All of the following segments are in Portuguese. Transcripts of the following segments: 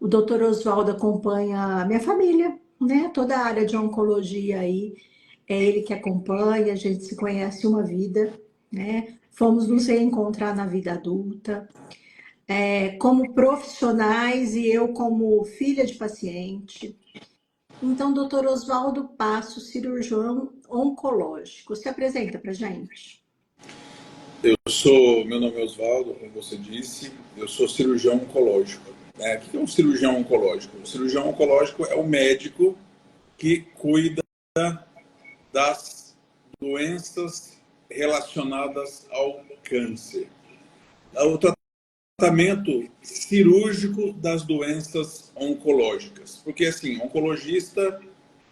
O doutor Oswaldo acompanha a minha família, né? Toda a área de oncologia aí, é ele que acompanha, a gente se conhece uma vida, né? Fomos nos reencontrar na vida adulta, como profissionais e eu como filha de paciente. Então, doutor Oswaldo Passo, cirurgião oncológico, se apresenta para gente. Meu nome é Oswaldo, como você disse, eu sou cirurgião oncológico. Né? O que é um cirurgião oncológico? O cirurgião oncológico é o médico que cuida das doenças relacionadas ao câncer. O tratamento cirúrgico das doenças oncológicas. Porque, assim, oncologista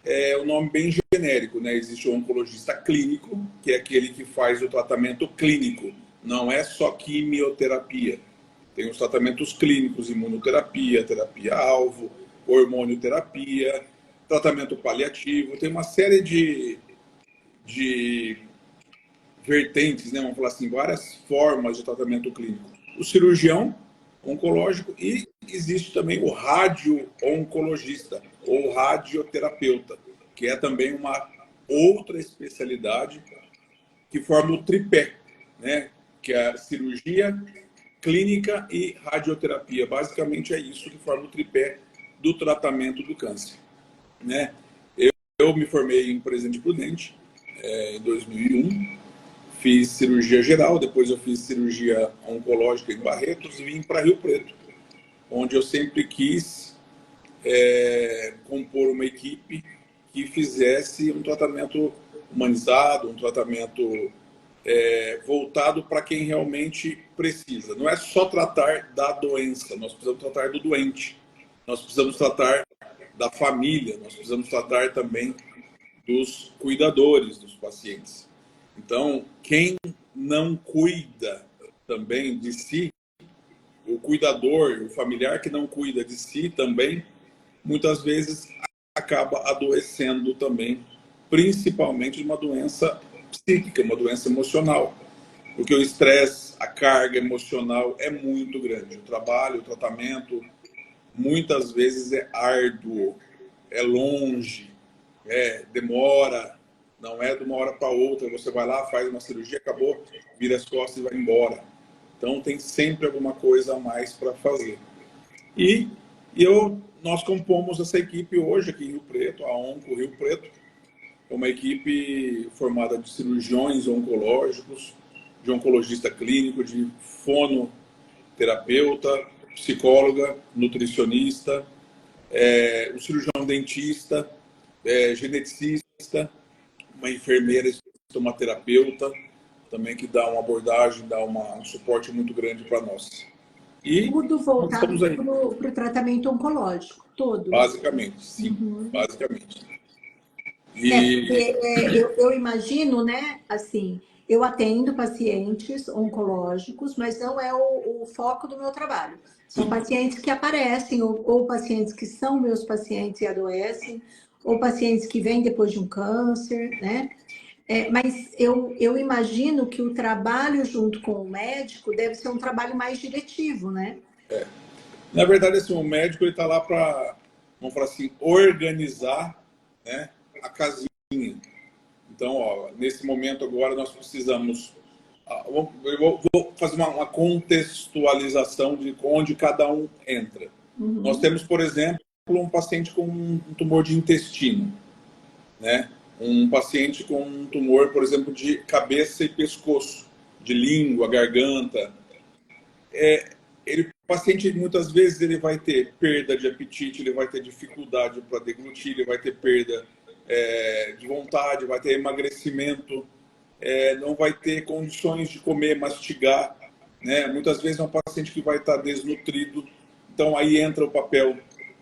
é um nome bem genérico, né? Existe o oncologista clínico, que é aquele que faz o tratamento clínico. Não é só quimioterapia. Tem os tratamentos clínicos, imunoterapia, terapia-alvo, hormonioterapia, tratamento paliativo. Tem uma série de vertentes, né? Vamos falar assim, várias formas de tratamento clínico. O cirurgião oncológico e existe também o radio-oncologista ou radioterapeuta, que é também uma outra especialidade que forma o tripé, né? Que é a cirurgia, clínica e radioterapia. Basicamente é isso que forma o tripé do tratamento do câncer, né? Eu me formei em Presidente Prudente em 2001. Fiz cirurgia geral, depois eu fiz cirurgia oncológica em Barretos e vim para Rio Preto, onde eu sempre quis compor uma equipe que fizesse um tratamento humanizado, um tratamento voltado para quem realmente precisa. Não é só tratar da doença, nós precisamos tratar do doente, nós precisamos tratar da família, nós precisamos tratar também dos cuidadores dos pacientes. Então, quem não cuida também de si, o cuidador, o familiar que não cuida de si também, muitas vezes acaba adoecendo também, principalmente de uma doença psíquica, uma doença emocional. Porque o estresse, a carga emocional é muito grande. O trabalho, o tratamento, muitas vezes é árduo, é longe, demora. Não é de uma hora para outra, você vai lá, faz uma cirurgia, acabou, vira as costas e vai embora. Então tem sempre alguma coisa a mais para fazer. E nós compomos essa equipe hoje aqui em Rio Preto, a Onco Rio Preto, é uma equipe formada de cirurgiões oncológicos, de oncologista clínico, de fonoterapeuta, psicóloga, nutricionista, o cirurgião dentista, geneticista, uma enfermeira estomaterapeuta, também que dá uma abordagem, dá um suporte muito grande para nós. E tudo voltado para o tratamento oncológico, todo. Basicamente, sim, basicamente. Eu imagino, né, assim, eu atendo pacientes oncológicos, mas não é o foco do meu trabalho. São pacientes que aparecem, ou pacientes que são meus pacientes e adoecem, ou pacientes que vêm depois de um câncer, né? Mas eu imagino que o trabalho junto com o médico deve ser um trabalho mais diretivo, né? Na verdade, assim, o médico está lá para, vamos falar assim, organizar, né, a casinha. Então, ó, nesse momento agora nós precisamos... Eu vou fazer uma contextualização de onde cada um entra. Nós temos, por exemplo, um paciente com um tumor de intestino, né? Um paciente com um tumor, por exemplo, de cabeça e pescoço, de língua, garganta. O paciente, muitas vezes, ele vai ter perda de apetite, ele vai ter dificuldade para deglutir, ele vai ter perda de vontade, vai ter emagrecimento, não vai ter condições de comer, mastigar, né? Muitas vezes é um paciente que vai estar desnutrido. Então, aí entra o papel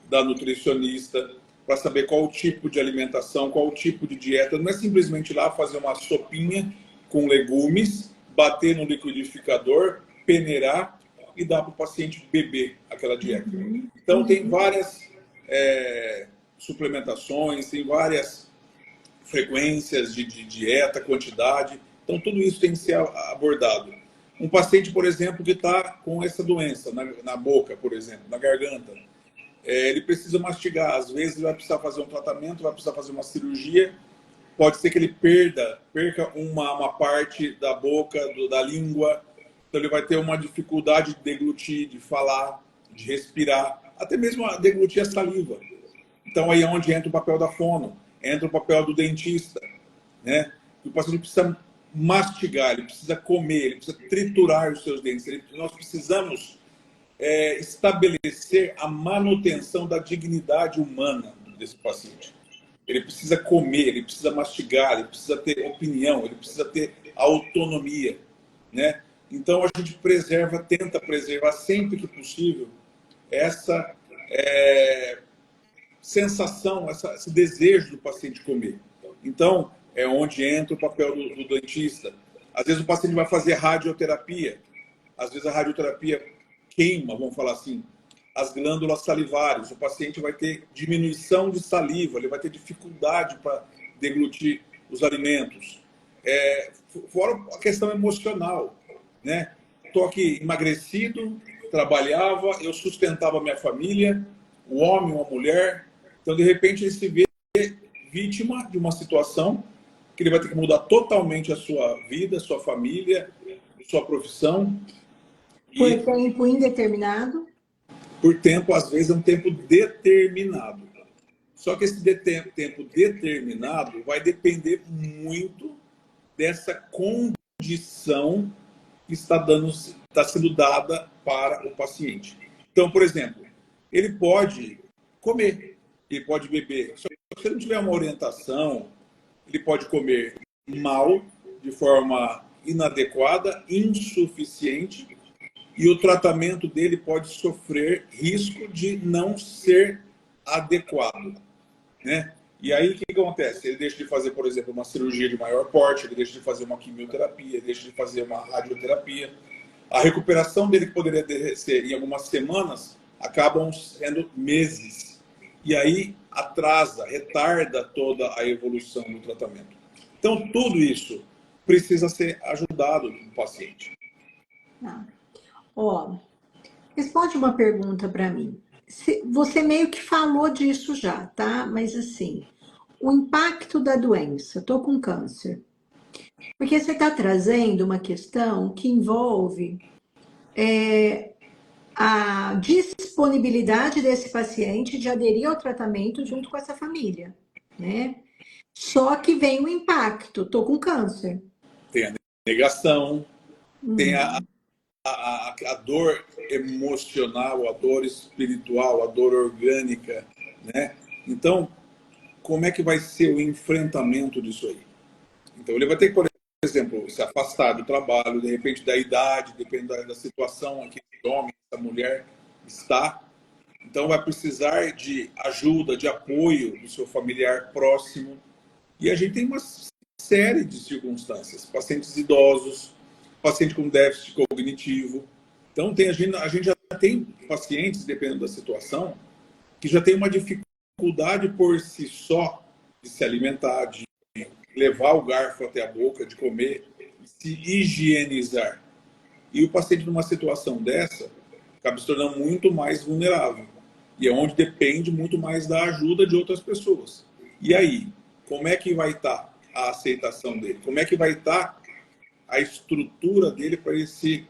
da nutricionista para saber qual o tipo de alimentação, qual o tipo de dieta. Não é simplesmente ir lá fazer uma sopinha com legumes, bater no liquidificador, peneirar e dar para o paciente beber aquela dieta. Então, tem várias suplementações, tem várias frequências de dieta, quantidade. Então, tudo isso tem que ser abordado. Um paciente, por exemplo, que está com essa doença na boca, por exemplo, na garganta, ele precisa mastigar. Às vezes vai precisar fazer um tratamento, vai precisar fazer uma cirurgia. Pode ser que ele perca uma parte da boca, da língua. Então ele vai ter uma dificuldade de deglutir, de falar, de respirar, até mesmo a deglutir a saliva. Então aí é onde entra o papel da fono, entra o papel do dentista, né? O paciente precisa mastigar, ele precisa comer, ele precisa triturar os seus dentes. Nós precisamos estabelecer a manutenção da dignidade humana desse paciente. Ele precisa comer, ele precisa mastigar, ele precisa ter opinião, ele precisa ter autonomia, né? Então a gente tenta preservar sempre que possível essa sensação, esse desejo do paciente comer. Então é onde entra o papel do dentista. Às vezes o paciente vai fazer radioterapia, às vezes a radioterapia queima, vamos falar assim, as glândulas salivares. O paciente vai ter diminuição de saliva, ele vai ter dificuldade para deglutir os alimentos. Fora a questão emocional, né? Estou aqui emagrecido, trabalhava, eu sustentava a minha família, o homem, uma mulher. Então, de repente, ele se vê vítima de uma situação que ele vai ter que mudar totalmente a sua vida, sua família, sua profissão. Por tempo indeterminado? Por tempo, às vezes, é um tempo determinado. Só que esse tempo determinado vai depender muito dessa condição que está sendo dada para o paciente. Então, por exemplo, ele pode comer, ele pode beber. Só que se ele não tiver uma orientação, ele pode comer mal, de forma inadequada, insuficiente, e o tratamento dele pode sofrer risco de não ser adequado, né? E aí o que acontece? Ele deixa de fazer, por exemplo, uma cirurgia de maior porte, ele deixa de fazer uma quimioterapia, ele deixa de fazer uma radioterapia. A recuperação dele, que poderia ser em algumas semanas, acabam sendo meses. E aí atrasa, retarda toda a evolução do tratamento. Então, tudo isso precisa ser ajudado do paciente. Responde uma pergunta para mim. Você meio que falou disso já, tá? Mas assim, o impacto da doença, estou com câncer. Porque você está trazendo uma questão que envolve a disponibilidade desse paciente de aderir ao tratamento junto com essa família, né? Só que vem o impacto, estou com câncer. Tem a negação, tem a dor emocional, a dor espiritual, a dor orgânica, né? Então, como é que vai ser o enfrentamento disso aí? Então, ele vai ter que, por exemplo, se afastar do trabalho, de repente da idade, depende da situação em que esse homem, essa mulher está. Então, vai precisar de ajuda, de apoio do seu familiar próximo. E a gente tem uma série de circunstâncias. Pacientes idosos, paciente com déficit cognitivo. Então, a gente já tem pacientes, dependendo da situação, que já tem uma dificuldade por si só de se alimentar, de levar o garfo até a boca, de comer, de se higienizar. E o paciente, numa situação dessa, acaba se tornando muito mais vulnerável. E é onde depende muito mais da ajuda de outras pessoas. E aí, como é que vai estar a aceitação dele? Como é que vai estar a estrutura dele para ele se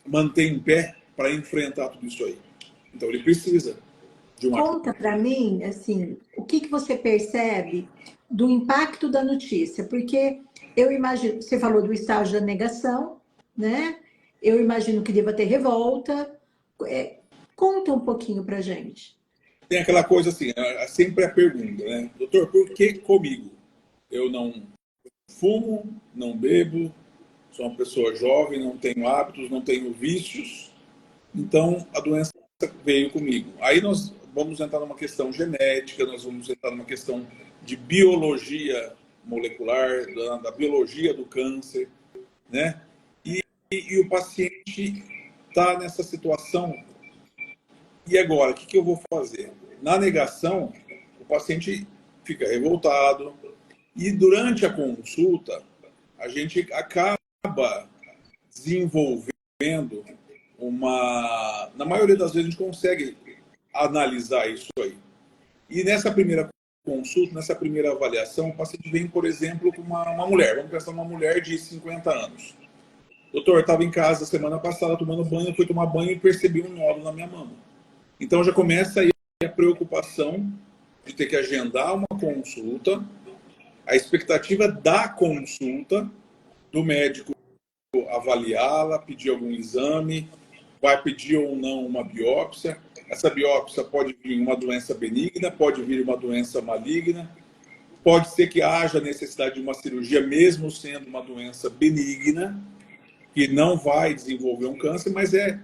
manter em pé para enfrentar tudo isso aí? Então, ele precisa de uma... Conta para mim, assim, o que você percebe do impacto da notícia? Porque eu imagino, você falou do estágio da negação, né? Eu imagino que deva ter revolta. Conta um pouquinho para gente. Tem aquela coisa assim, sempre a pergunta, né? Doutor, por que comigo? Eu não fumo, não bebo, sou uma pessoa jovem, não tenho hábitos, não tenho vícios, então a doença veio comigo. Aí nós vamos entrar numa questão genética, nós vamos entrar numa questão de biologia molecular, da biologia do câncer, né? E o paciente está nessa situação. E agora, o que eu vou fazer? Na negação, o paciente fica revoltado e durante a consulta, a gente acaba desenvolvendo Na maioria das vezes a gente consegue analisar isso aí. E nessa primeira consulta, nessa primeira avaliação, o paciente vem, por exemplo, com uma mulher. Vamos pensar uma mulher de 50 anos. Doutor, eu estava em casa semana passada tomando banho, eu fui tomar banho e percebi um nódulo na minha mama. Então já começa aí a preocupação de ter que agendar uma consulta, a expectativa da consulta, do médico avaliá-la, pedir algum exame, vai pedir ou não uma biópsia. Essa biópsia pode vir uma doença benigna, pode vir uma doença maligna, pode ser que haja necessidade de uma cirurgia, mesmo sendo uma doença benigna, que não vai desenvolver um câncer, mas é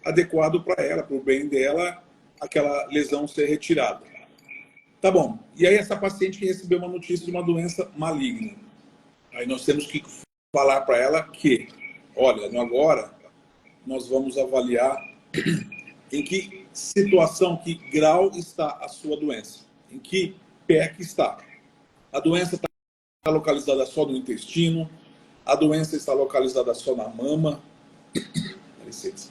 adequado para ela, para o bem dela, aquela lesão ser retirada. Tá bom. E aí essa paciente que recebeu uma notícia de uma doença maligna. Aí nós temos que falar para ela que, olha, agora nós vamos avaliar em que situação, que grau está a sua doença, em que pé que está. A doença está localizada só no intestino, a doença está localizada só na mama. Dá licença.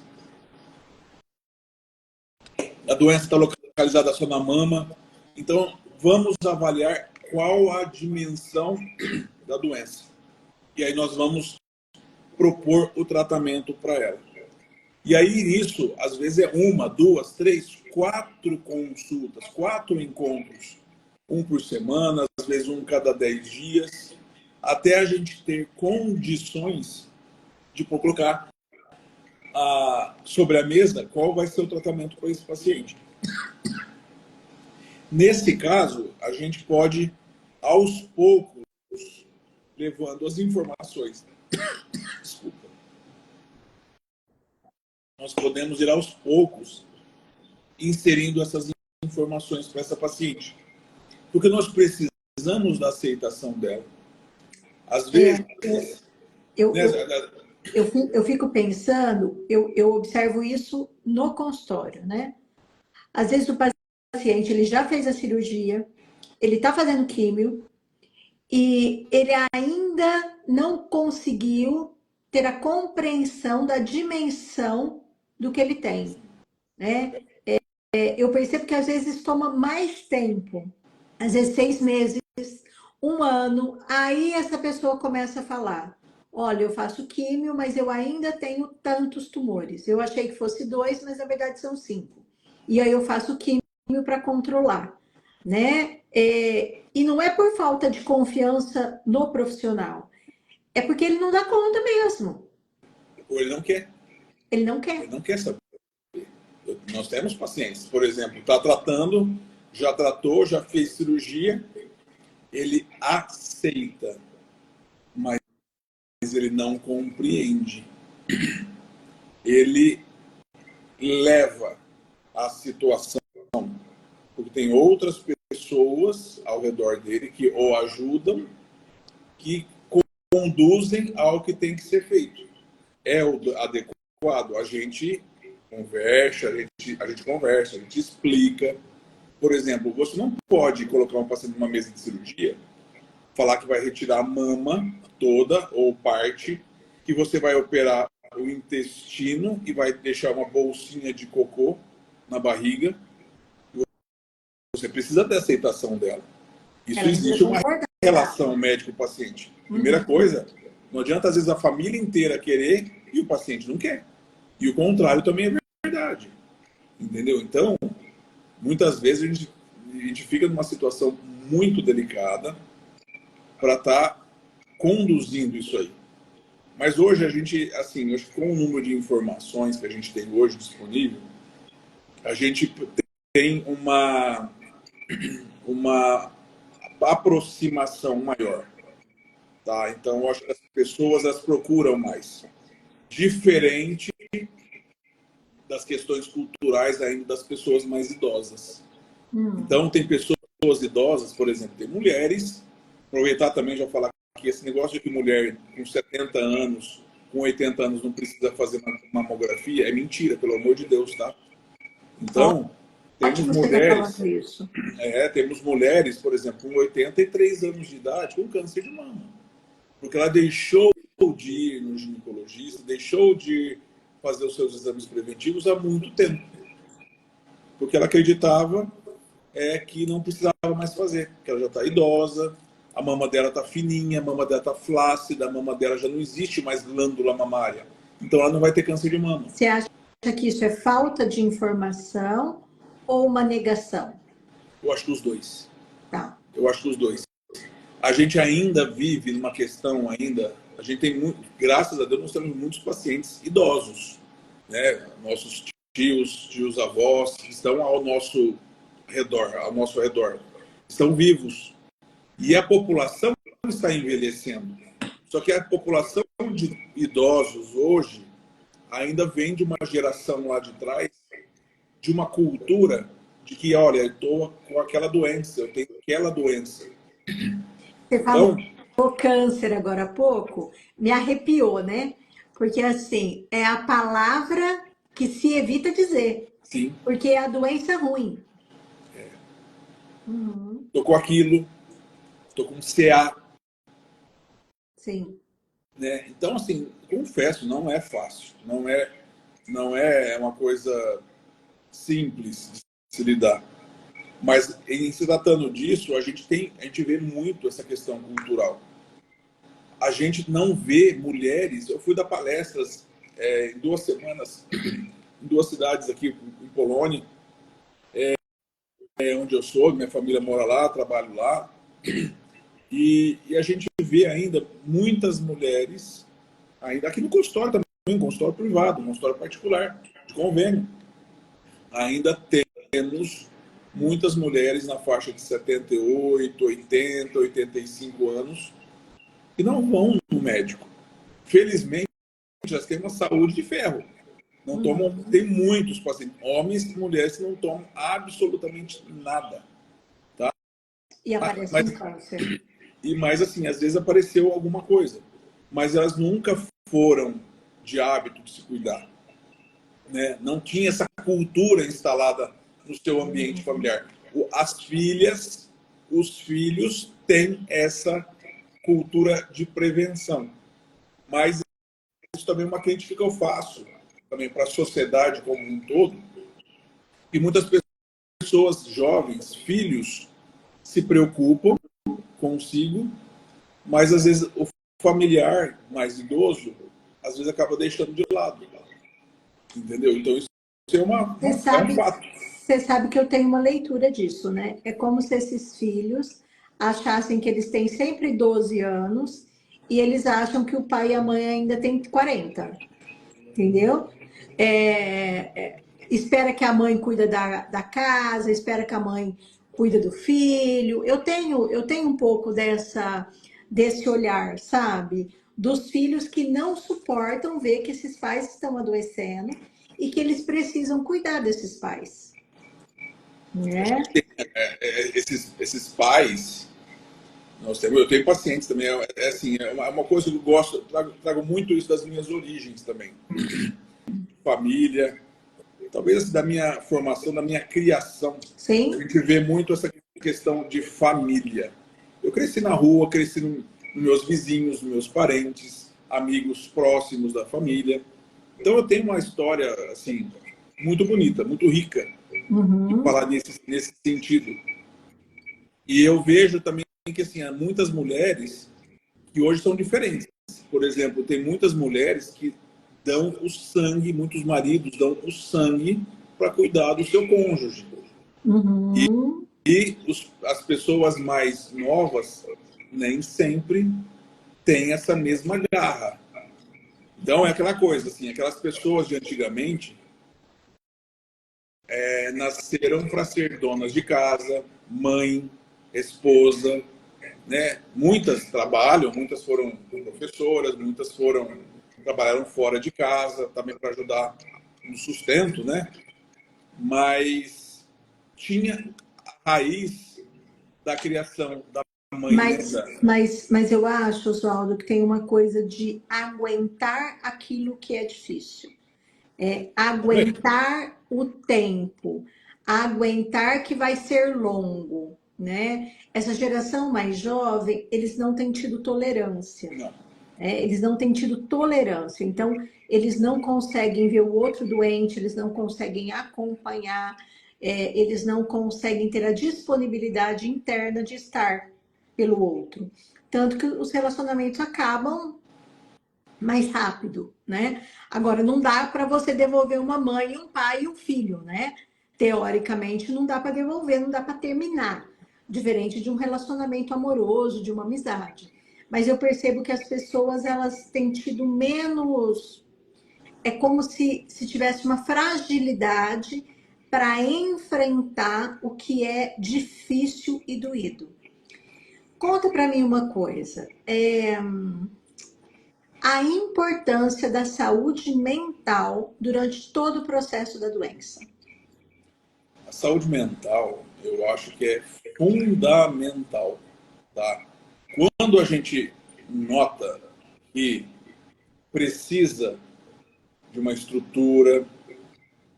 A doença está localizada só na mama. Então, vamos avaliar qual a dimensão da doença. E aí nós vamos propor o tratamento para ela. E aí isso, às vezes, é 1, 2, 3, 4 consultas, 4 encontros. Um por semana, às vezes um cada 10 dias, até a gente ter condições de colocar sobre a mesa qual vai ser o tratamento para esse paciente. Nesse caso, a gente pode, aos poucos, levando as informações. Desculpa. Nós podemos ir aos poucos inserindo essas informações para essa paciente. Porque nós precisamos da aceitação dela. Às vezes... Eu fico pensando, eu observo isso no consultório, né? Às vezes o paciente ele já fez a cirurgia, ele está fazendo químio e ele ainda não conseguiu ter a compreensão da dimensão do que ele tem, né? Eu percebo que às vezes toma mais tempo, às vezes 6 meses, 1 ano, aí essa pessoa começa a falar: olha, eu faço químio, mas eu ainda tenho tantos tumores. Eu achei que fosse 2, mas na verdade são 5. E aí eu faço químio para controlar, né? E não é por falta de confiança no profissional, é porque ele não dá conta mesmo. Ou ele não quer. Ele não quer. Ele não quer saber. Nós temos pacientes, por exemplo, está tratando, já tratou, já fez cirurgia, ele aceita, mas ele não compreende. Ele leva a situação, porque tem outras pessoas ao redor dele que o ajudam, que conduzem ao que tem que ser feito. É o adequado. A gente conversa, a gente explica. Por exemplo, você não pode colocar um paciente numa mesa de cirurgia, falar que vai retirar a mama toda ou parte, que você vai operar o intestino e vai deixar uma bolsinha de cocô na barriga. Você precisa da aceitação dela. Isso existe uma relação médico-paciente. Primeira coisa, não adianta às vezes a família inteira querer e o paciente não quer. E o contrário também é verdade. Entendeu? Então, muitas vezes a gente fica numa situação muito delicada para estar conduzindo isso aí. Mas hoje a gente, assim, acho que com o número de informações que a gente tem hoje disponível, a gente tem uma aproximação maior. Tá? Então, eu acho que as pessoas as procuram mais. Diferente das questões culturais ainda das pessoas mais idosas. Então, tem pessoas idosas, por exemplo, tem mulheres, aproveitar também já falar que esse negócio de que mulher com 70 anos, com 80 anos não precisa fazer mamografia, é mentira, pelo amor de Deus, tá? Então, temos mulheres, por exemplo, com 83 anos de idade com câncer de mama. Porque ela deixou de ir no ginecologista, deixou de fazer os seus exames preventivos há muito tempo, porque ela acreditava que não precisava mais fazer, que ela já está idosa, a mama dela está fininha, a mama dela está flácida, a mama dela já não existe mais glândula mamária, então ela não vai ter câncer de mama. Você acha que isso é falta de informação ou uma negação? Eu acho que os dois. Tá. Eu acho que os dois. A gente ainda vive numa questão a gente tem muito, graças a Deus, nós temos muitos pacientes idosos, né? Nossos tios avós que estão ao nosso redor, estão vivos. E a população está envelhecendo. Só que a população de idosos hoje ainda vem de uma geração lá de trás, de uma cultura de que, olha, eu estou com aquela doença, eu tenho aquela doença. Você falou câncer agora há pouco, me arrepiou, né? Porque assim, é a palavra que se evita dizer. Sim. Porque é a doença ruim. Tô com aquilo, tô com CA. Sim. Né? Então, assim, confesso, não é fácil. Não é uma coisa simples de se lidar. Mas, em se tratando disso, a gente vê muito essa questão cultural. A gente não vê mulheres... Eu fui dar palestras em 2 semanas em 2 cidades aqui em Polônia, onde eu sou, minha família mora lá, trabalho lá. E a gente vê ainda muitas mulheres, ainda aqui no consultório também, consultório privado, consultório particular, de convênio. Ainda temos muitas mulheres na faixa de 78, 80, 85 anos que não vão no médico. Felizmente, elas têm uma saúde de ferro. Não tomam, tem muitos pacientes, homens e mulheres que não tomam absolutamente nada. Tá? E aparece um câncer. Mas, assim, às vezes apareceu alguma coisa. Mas elas nunca foram de hábito de se cuidar. Né? Não tinha essa cultura instalada no seu ambiente familiar. As filhas, os filhos têm essa cultura de prevenção. Mas isso também é uma crítica que eu faço também para a sociedade como um todo. E muitas pessoas jovens, filhos, se preocupam consigo, mas às vezes o familiar mais idoso, às vezes acaba deixando de lado. Entendeu? Então isso é um fato. Você sabe que eu tenho uma leitura disso, né? É como se esses filhos achassem que eles têm sempre 12 anos e eles acham que o pai e a mãe ainda têm 40. Entendeu? Espera que a mãe cuida da casa, espera que a mãe cuida do filho. Eu tenho um pouco desse olhar, sabe? Dos filhos que não suportam ver que esses pais estão adoecendo e que eles precisam cuidar desses pais. Né? Esses pais, eu tenho pacientes também, assim, é uma coisa que eu gosto, trago muito isso das minhas origens também. Família, talvez da minha formação, da minha criação. Sim. A gente vê muito essa questão de família. Eu cresci na rua, cresci nos meus vizinhos, nos meus parentes, amigos próximos da família. Então eu tenho uma história assim muito bonita, muito rica, de falar nesse sentido. E eu vejo também que assim, há muitas mulheres que hoje são diferentes. Por exemplo, tem muitas mulheres que dão o sangue, muitos maridos dão o sangue para cuidar do seu cônjuge. E as pessoas mais novas nem sempre têm essa mesma garra. Então é aquela coisa, assim, aquelas pessoas de antigamente nasceram para ser donas de casa, mãe, esposa, né? Muitas trabalham, muitas foram professoras, muitas trabalharam fora de casa, também para ajudar no sustento, né? Mas tinha a raiz da criação da mãe. Mas eu acho, Oswaldo, que tem uma coisa de aguentar aquilo que é difícil. Aguentar o tempo, aguentar que vai ser longo, né? Essa geração mais jovem, eles não têm tido tolerância. Não. Eles não têm tido tolerância, então eles não conseguem ver o outro doente, eles não conseguem acompanhar, eles não conseguem ter a disponibilidade interna de estar pelo outro. Tanto que os relacionamentos acabam mais rápido, né? Agora, não dá para você devolver uma mãe, um pai e um filho, né? Teoricamente, não dá para devolver, não dá para terminar. Diferente de um relacionamento amoroso, de uma amizade. Mas eu percebo que as pessoas, elas têm tido menos... É como se tivesse uma fragilidade para enfrentar o que é difícil e doído. Conta para mim uma coisa. A importância da saúde mental durante todo o processo da doença. A saúde mental, eu acho que é fundamental, tá? Quando a gente nota que precisa de uma estrutura,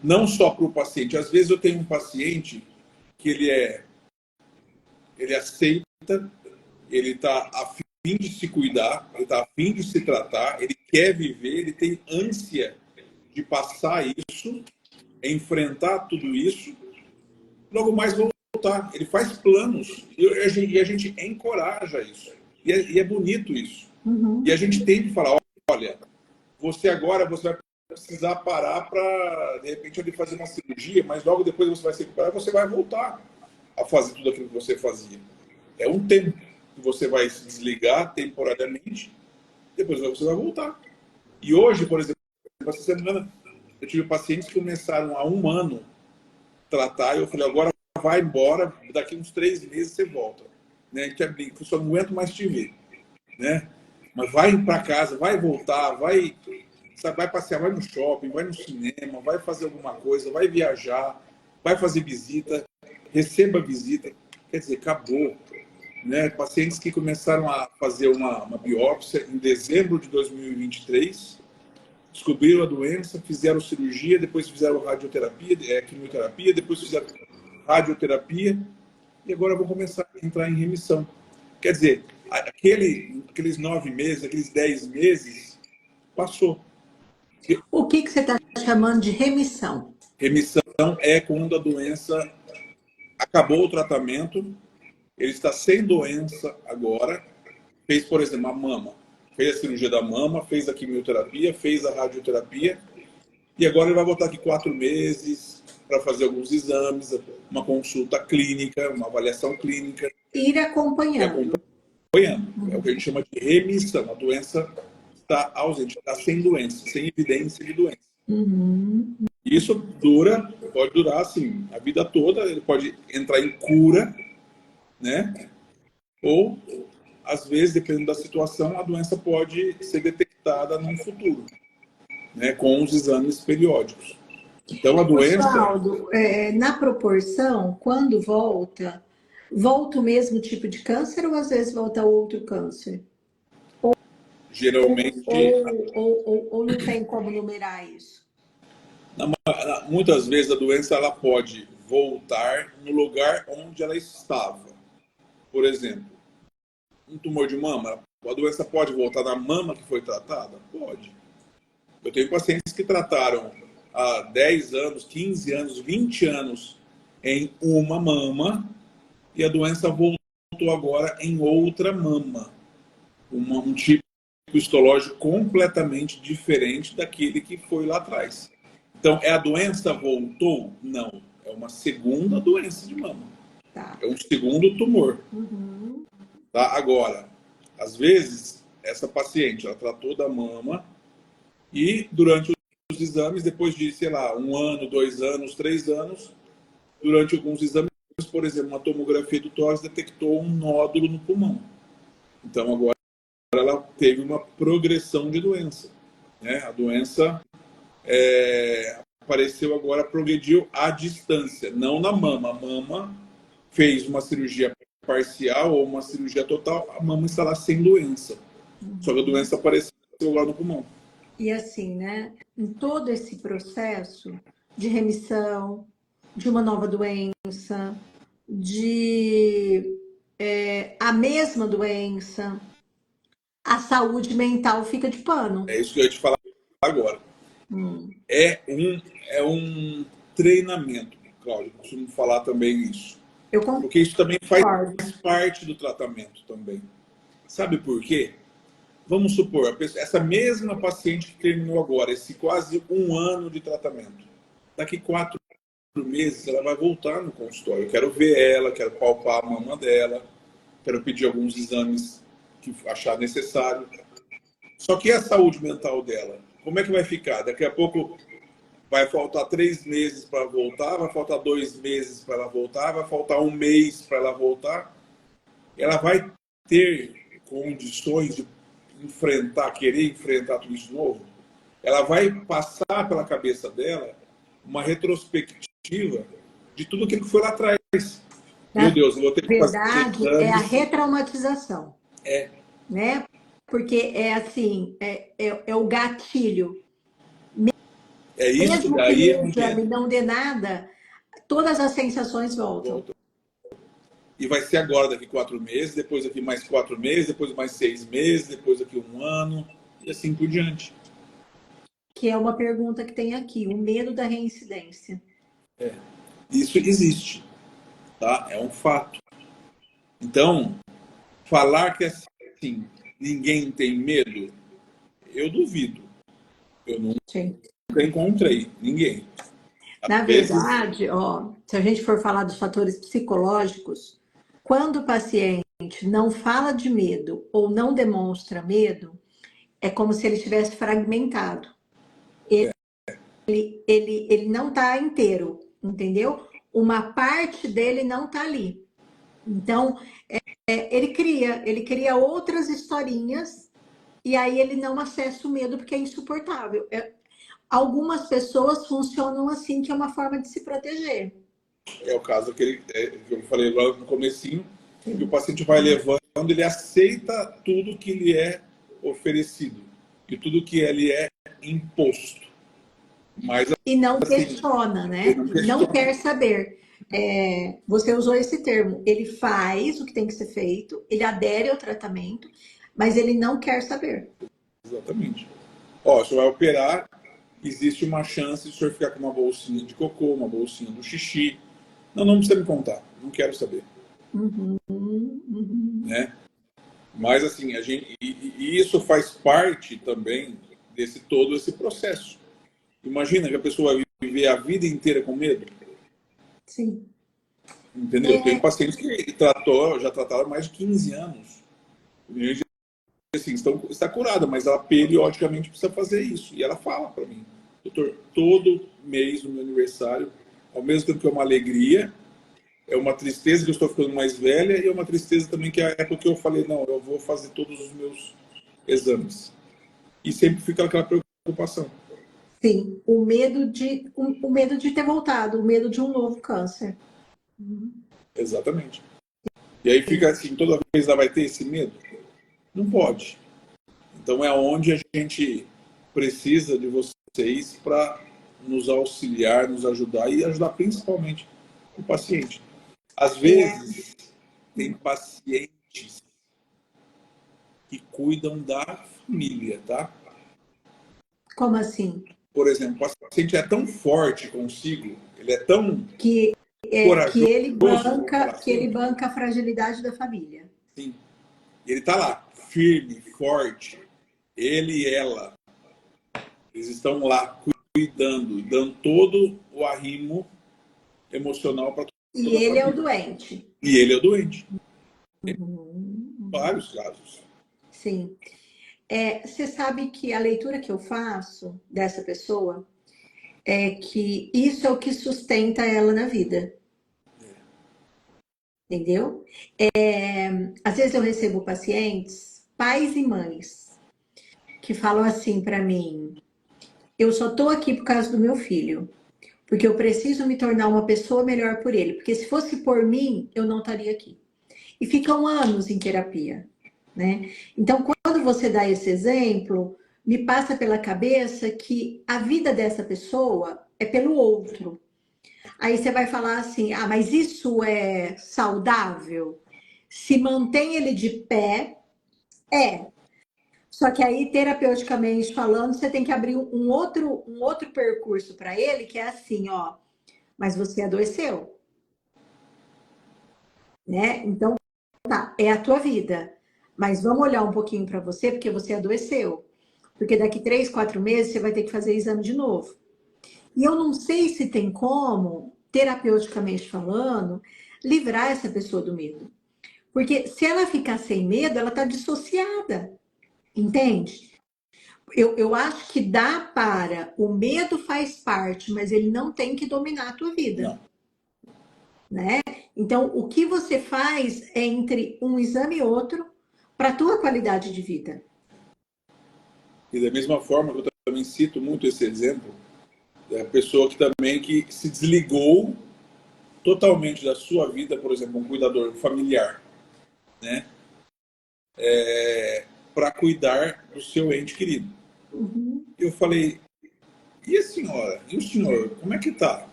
não só para o paciente. Às vezes eu tenho um paciente que ele aceita, ele está a fim de se cuidar, ele está a fim de se tratar, ele quer viver, ele tem ânsia de passar isso, enfrentar tudo isso, logo mais voltar. Ele faz planos e a gente encoraja isso. E é bonito isso. Uhum. E a gente tem que falar, olha, você vai precisar parar para, de repente, ele fazer uma cirurgia, mas logo depois você vai se recuperar e você vai voltar a fazer tudo aquilo que você fazia. É um tempo que você vai se desligar temporariamente, depois você vai voltar. E hoje, por exemplo, essa semana, eu tive pacientes que começaram há 1 ano tratar, e eu falei, agora vai embora, daqui uns 3 meses você volta. Né? A gente brinca, eu só não aguento mais te ver. Né? Mas vai para casa, vai voltar, vai passear, vai no shopping, vai no cinema, vai fazer alguma coisa, vai viajar, vai fazer visita, receba visita. Quer dizer, acabou. Né? Pacientes que começaram a fazer uma biópsia em dezembro de 2023, descobriram a doença, fizeram cirurgia, depois fizeram radioterapia, quimioterapia, depois fizeram radioterapia e agora vão começar a entrar em remissão. Quer dizer, aqueles 9 meses, aqueles 10 meses, passou. O que você está chamando de remissão? Remissão é quando a doença acabou o tratamento, ele está sem doença agora, fez, por exemplo, a mama, fez a cirurgia da mama, fez a quimioterapia, fez a radioterapia, e agora ele vai voltar aqui 4 meses para fazer alguns exames, uma consulta clínica, uma avaliação clínica. Ir acompanhando. É o que a gente chama de remissão. A doença está ausente, está sem doença, sem evidência de doença. Uhum. Isso pode durar assim, a vida toda, ele pode entrar em cura, né? Ou, às vezes, dependendo da situação, a doença pode ser detectada no futuro, né? Com os exames periódicos. Então, a doença... Osvaldo, na proporção, quando volta o mesmo tipo de câncer ou às vezes volta outro câncer? Geralmente, Ou não tem como numerar isso? muitas vezes a doença ela pode voltar no lugar onde ela estava. Por exemplo, um tumor de mama, a doença pode voltar na mama que foi tratada? Pode. Eu tenho pacientes que trataram há 10 anos, 15 anos, 20 anos em uma mama e a doença voltou agora em outra mama. Um tipo histológico completamente diferente daquele que foi lá atrás. Então, a doença voltou? Não. É uma segunda doença de mama. Tá. É um segundo tumor. Uhum. Tá? Agora, às vezes, essa paciente, ela tratou da mama e durante os exames, depois de, sei lá, 1 ano, 2 anos, 3 anos, durante alguns exames, por exemplo, uma tomografia do tórax detectou um nódulo no pulmão. Então, agora ela teve uma progressão de doença. Né? A doença apareceu agora, progrediu à distância, não na mama. A mama fez uma cirurgia parcial ou uma cirurgia total, a mama está lá sem doença. Só que a doença apareceu lá no pulmão. E assim, né? Em todo esse processo de remissão, de uma nova doença, de a mesma doença, A saúde mental fica de pano. É isso que eu ia te falar agora. Hum, É um treinamento, Cláudio. Eu costumo falar também isso. eu Porque isso também faz concordo. parte do tratamento também. Sabe por quê? Vamos supor, essa mesma paciente que terminou agora, esse quase um ano de tratamento, daqui 4 meses ela vai voltar no consultório. Eu quero ver ela, quero palpar a mama dela, quero pedir alguns exames que achar necessário. Só que a saúde mental dela, como é que vai ficar? Daqui a pouco vai faltar 3 meses para voltar, vai faltar 2 meses para ela voltar, vai faltar um mês para ela voltar. Ela vai ter condições de enfrentar, querer enfrentar tudo isso de novo? Ela vai passar pela cabeça dela uma retrospectiva de tudo aquilo que foi lá atrás. Meu Na Deus, eu vou ter que fazer verdade, é a exames. retraumatização, É, né? Porque é assim, é o gatilho. é isso, Mesmo que daí no é onde exame entra. não dê nada, todas as sensações voltam. Volta. E vai ser agora, daqui 4 meses, depois daqui mais 4 meses, depois mais 6 meses, depois daqui um ano, e assim por diante. Que é uma pergunta que tem aqui, o medo da reincidência. Isso existe, tá? É um fato. Então, falar que assim, ninguém tem medo, eu duvido. Eu nunca Sim. encontrei ninguém. Às Na vezes, verdade, ó, se a gente for falar dos fatores psicológicos, quando o paciente não fala de medo ou não demonstra medo, é como se ele estivesse fragmentado. Ele não está inteiro, entendeu? Uma parte dele não está ali. Então, ele cria outras historinhas e aí ele não acessa o medo porque é insuportável. Algumas pessoas funcionam assim, que é uma forma de se proteger. é o caso que eu falei lá no comecinho, que o Sim. paciente vai levando, ele aceita tudo que lhe é oferecido e tudo que lhe é imposto. Mas, E não assim, questiona, ele né? não Não questiona. quer saber. Você usou esse termo. Ele faz o que tem que ser feito, ele adere ao tratamento, mas ele não quer saber. Exatamente. Ó, o senhor vai operar, existe uma chance de o senhor ficar com uma bolsinha de cocô, uma bolsinha do xixi. Não, não precisa me contar, não quero saber, Uhum, uhum. né? Mas assim, e isso faz parte também desse todo esse processo. Imagina que a pessoa vai viver a vida inteira com medo, Sim. entendeu? Eu tenho É, pacientes que já trataram há mais de 15 anos. E gente, assim, está curada, mas ela periodicamente precisa fazer isso. E ela fala para mim, doutor, todo mês no meu aniversário, ao mesmo tempo que é uma alegria, é uma tristeza que eu estou ficando mais velha e é uma tristeza também que é a época que eu falei, não, eu vou fazer todos os meus exames. E sempre fica aquela preocupação. sim. O medo de ter voltado, o medo de um novo câncer. Uhum. Exatamente. E aí fica assim, toda vez ela vai ter esse medo? Não pode. Então é onde a gente precisa de vocês para nos auxiliar, nos ajudar e ajudar principalmente o paciente. Às É, vezes, tem pacientes que cuidam da família, tá? como assim? Por exemplo, o paciente é tão forte consigo, ele é tão Que, que corajoso ele com banca, aquele que ele assunto, banca a fragilidade da família. sim. Ele está lá, firme, forte. Ele e ela, eles estão lá cuidando, dando todo o arrimo emocional para E toda a ele é o família. doente. E ele é o doente. Uhum, uhum. Vários casos. Sim. Você sabe que a leitura que eu faço dessa pessoa é que isso é o que sustenta ela na vida, entendeu? Às vezes eu recebo pacientes, pais e mães, que falam assim para mim: eu só tô aqui por causa do meu filho, porque eu preciso me tornar uma pessoa melhor por ele, porque se fosse por mim, eu não estaria aqui. E ficam anos em terapia, né? Então, quando você dá esse exemplo, me passa pela cabeça que a vida dessa pessoa é pelo outro. Aí você vai falar assim: ah, mas isso é saudável? Se mantém ele de pé, é. Só que aí, terapeuticamente falando, você tem que abrir um outro percurso para ele, que é assim, ó, mas você adoeceu, né? Então, tá, é a tua vida. Mas vamos olhar um pouquinho para você, porque você adoeceu. Porque daqui 3, 4 meses você vai ter que fazer exame de novo. E eu não sei se tem como, terapeuticamente falando, livrar essa pessoa do medo. Porque se ela ficar sem medo, ela está dissociada, entende? Eu acho que dá para. O medo faz parte, mas ele não tem que dominar a tua vida, Não. né? Então, o que você faz é entre um exame e outro para a tua qualidade de vida. E da mesma forma, eu também cito muito esse exemplo, da pessoa que também que se desligou totalmente da sua vida, por exemplo, um cuidador familiar, né? Para cuidar do seu ente querido. Uhum. Eu falei, e a senhora? E o senhor? Como é que tá?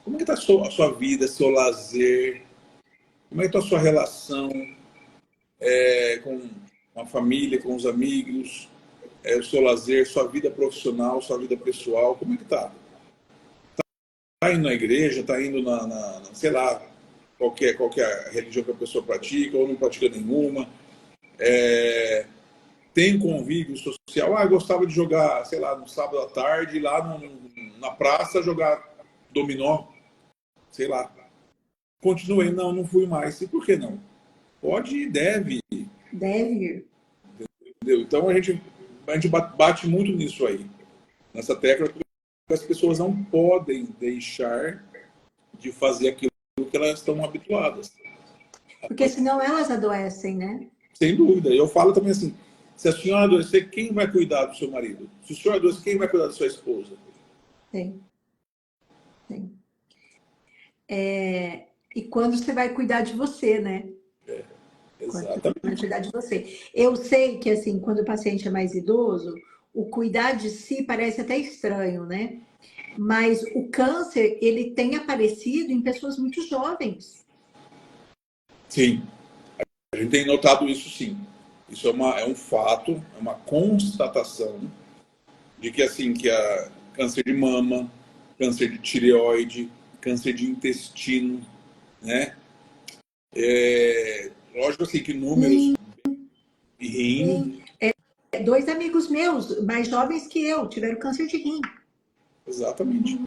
Como é que tá a sua vida, seu lazer? Como é que tá a sua relação com a família, com os amigos? O seu lazer, sua vida profissional, sua vida pessoal? Como é que tá? Tá indo na igreja, tá indo sei lá, qualquer religião que a pessoa pratica ou não pratica nenhuma? Tem convívio social? Ah, eu gostava de jogar, sei lá, no sábado à tarde, lá na praça, jogar dominó, sei lá. Continuei, não, não fui mais. E por que não? Pode e deve, Deve ir. entendeu? Então a gente bate muito nisso aí, nessa tecla, que as pessoas não podem deixar de fazer aquilo que elas estão habituadas. Porque senão elas adoecem, né? Sem dúvida. E eu falo também assim, se a senhora adoecer, quem vai cuidar do seu marido? Se o senhor adoecer, quem vai cuidar da sua esposa? Tem, tem. E quando você vai cuidar de você, né? Quando você vai Exatamente. cuidar de você. Eu sei que, assim, quando o paciente é mais idoso, o cuidar de si parece até estranho, né? Mas o câncer, ele tem aparecido em pessoas muito jovens. Sim, a gente tem notado isso sim. Isso é um fato, é uma constatação de que assim que a câncer de mama, câncer de tireoide, câncer de intestino, né? Lógico assim que números Sim, de rim, sim. 2 amigos meus, mais jovens que eu, tiveram câncer de rim. exatamente.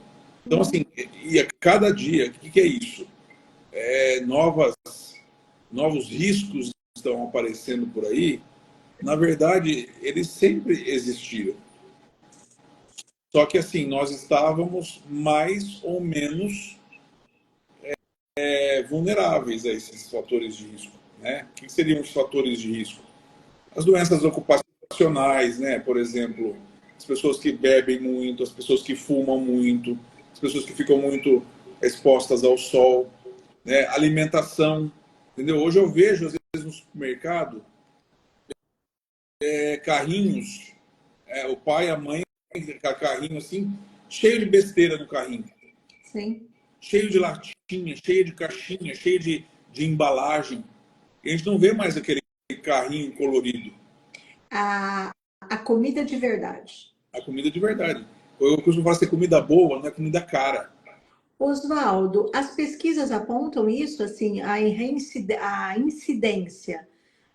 Então assim, e a cada dia, o que é isso? Novos riscos estão aparecendo por aí. Na verdade, eles sempre existiram. Só que assim, nós estávamos mais ou menos vulneráveis a esses fatores de risco. Né? O que seriam os fatores de risco? As doenças ocupacionais, né? Por exemplo, as pessoas que bebem muito, as pessoas que fumam muito, as pessoas que ficam muito expostas ao sol, né? Alimentação, entendeu? Hoje eu vejo, às vezes, no supermercado, carrinhos, o pai, a mãe, com carrinho assim, cheio de besteira no carrinho. Sim. Cheio de latinha, cheio de caixinha, cheio de embalagem. E a gente não vê mais aquele carrinho colorido. A comida de verdade. A comida de verdade. Eu costumo falar que comida boa não é comida cara. Oswaldo, as pesquisas apontam isso, assim, a incidência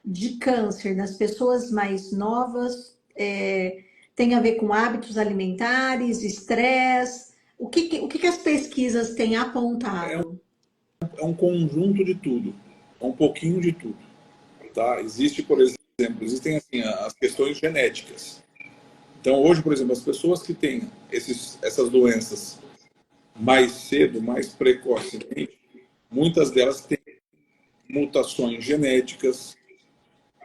de câncer nas pessoas mais novas tem a ver com hábitos alimentares, estresse. O que as pesquisas têm apontado? É um conjunto de tudo. É um pouquinho de tudo. Tá? Existe, por exemplo, existem assim, as questões genéticas. Então, hoje, por exemplo, as pessoas que têm essas doenças mais cedo, mais precocemente, muitas delas têm mutações genéticas,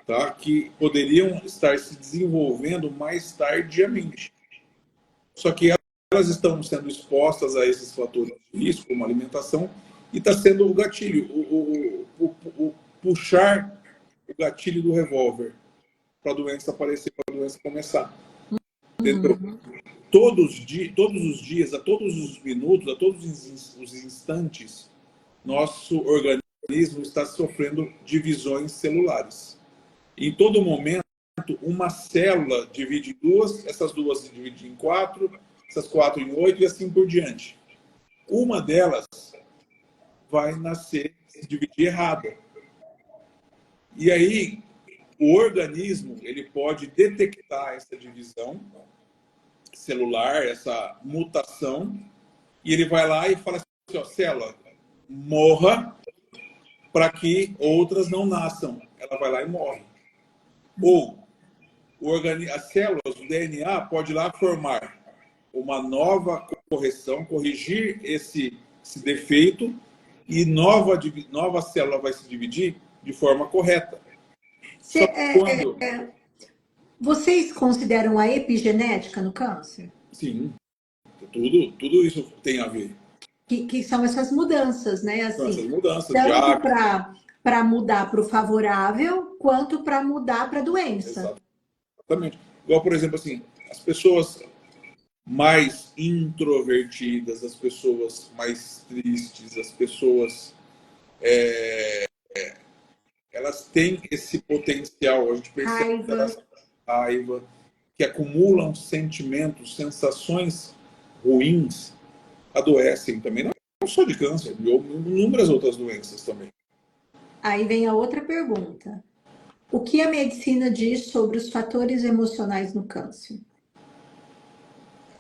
tá? Que poderiam estar se desenvolvendo mais tardiamente. Só que elas estão sendo expostas a esses fatores de risco, como alimentação, e está sendo o gatilho, o puxar o gatilho do revólver para a doença aparecer, para a doença começar. Entendeu? Uhum. Todos os dias, a todos os minutos, a todos os instantes, nosso organismo está sofrendo divisões celulares. Em todo momento, uma célula divide em duas, essas duas se dividem em quatro, essas quatro em oito e assim por diante. Uma delas vai nascer, se dividir errada. E aí, o organismo ele pode detectar essa divisão celular, essa mutação, e ele vai lá e fala assim, ó, célula, morra para que outras não nasçam. Ela vai lá e morre. Ou as células, o DNA, pode ir lá formar uma nova correção, corrigir esse defeito, e nova célula vai se dividir de forma correta. Só que quando... Vocês consideram a epigenética no câncer? Sim, tudo isso tem a ver. Que são essas mudanças, né? São essas Assim, mudanças de tanto hábito. para mudar para o favorável, quanto para mudar para a doença. Exatamente. Igual, por exemplo, assim, as pessoas mais introvertidas, as pessoas mais tristes, as pessoas elas têm esse potencial, a gente percebe que elas raiva, que acumulam sentimentos, sensações ruins, adoecem também, não só de câncer, de inúmeras outras doenças também. Aí vem a outra pergunta. O que a medicina diz sobre os fatores emocionais no câncer?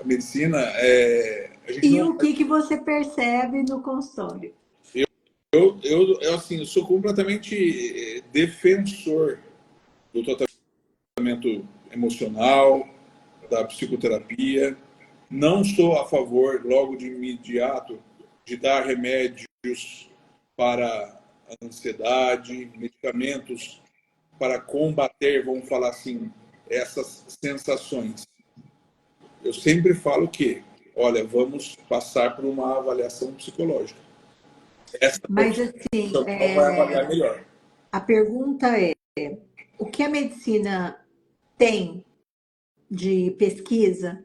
A medicina, a gente E não... o que você percebe no consultório? Eu assim, eu sou completamente defensor do tratamento emocional, da psicoterapia. Não sou a favor, logo de imediato, de dar remédios para a ansiedade, medicamentos para combater, vamos falar assim, essas sensações. Eu sempre falo que, olha, vamos passar por uma avaliação psicológica. Essa Mas assim, vai avaliar melhor. a pergunta é: o que a medicina tem de pesquisa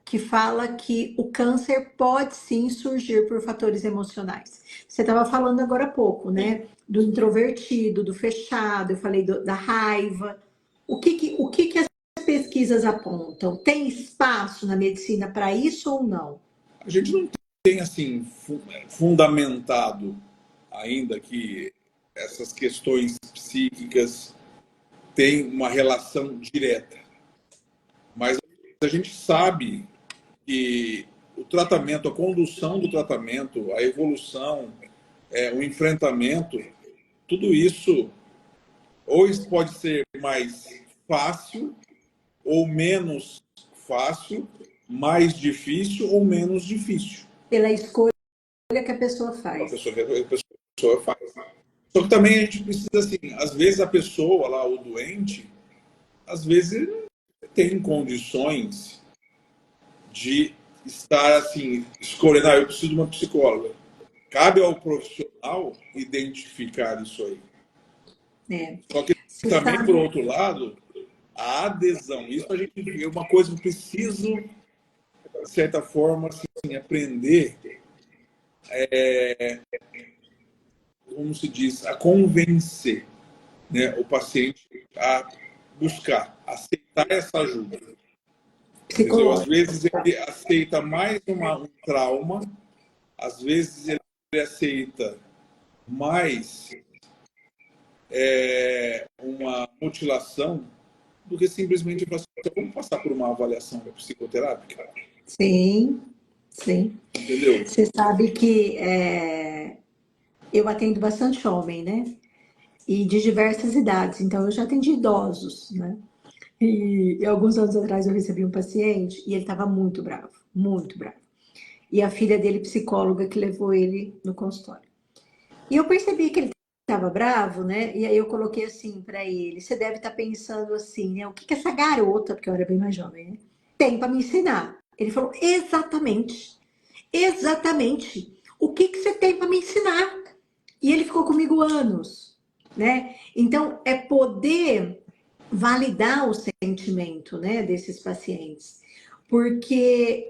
que fala que o câncer pode sim surgir por fatores emocionais? Você estava falando agora há pouco, né? Do introvertido, do fechado, eu falei da raiva. O que as pesquisas apontam? Tem espaço na medicina para isso ou não? A gente não tem assim fundamentado ainda que essas questões psíquicas têm uma relação direta. Mas a gente sabe que o tratamento, a condução do tratamento, a evolução, o enfrentamento, tudo isso ou pode ser mais fácil ou menos fácil, mais difícil ou menos difícil. Pela escolha que a pessoa faz. A pessoa faz. Só que também a gente precisa, assim, às vezes a pessoa lá, o doente, às vezes ele não tem condições de estar assim, escolhendo, eu preciso de uma psicóloga. Cabe ao profissional identificar isso aí. Só que também, por outro lado, a adesão, isso a gente é uma coisa que eu preciso, de certa forma, assim, aprender, como se diz, a convencer, né, o paciente a buscar, aceitar essa ajuda. Entendeu? Às vezes ele aceita mais um trauma, às vezes ele aceita mais uma mutilação do que simplesmente falar assim, vamos passar por uma avaliação psicoterápica. Sim, sim. Entendeu? Você sabe que eu atendo bastante homem, né? E de diversas idades, então eu já atendi idosos, né? E alguns anos atrás eu recebi um paciente e ele estava muito bravo, muito bravo. E a filha dele, psicóloga, que levou ele no consultório. E eu percebi que ele estava bravo, né? E aí eu coloquei assim para ele: você deve estar pensando assim, né? O que essa garota, porque eu era bem mais jovem, né? Tem para me ensinar? Ele falou: exatamente, exatamente. O que você tem para me ensinar? E ele ficou comigo anos, né? Então é poder validar o sentimento, né, desses pacientes, porque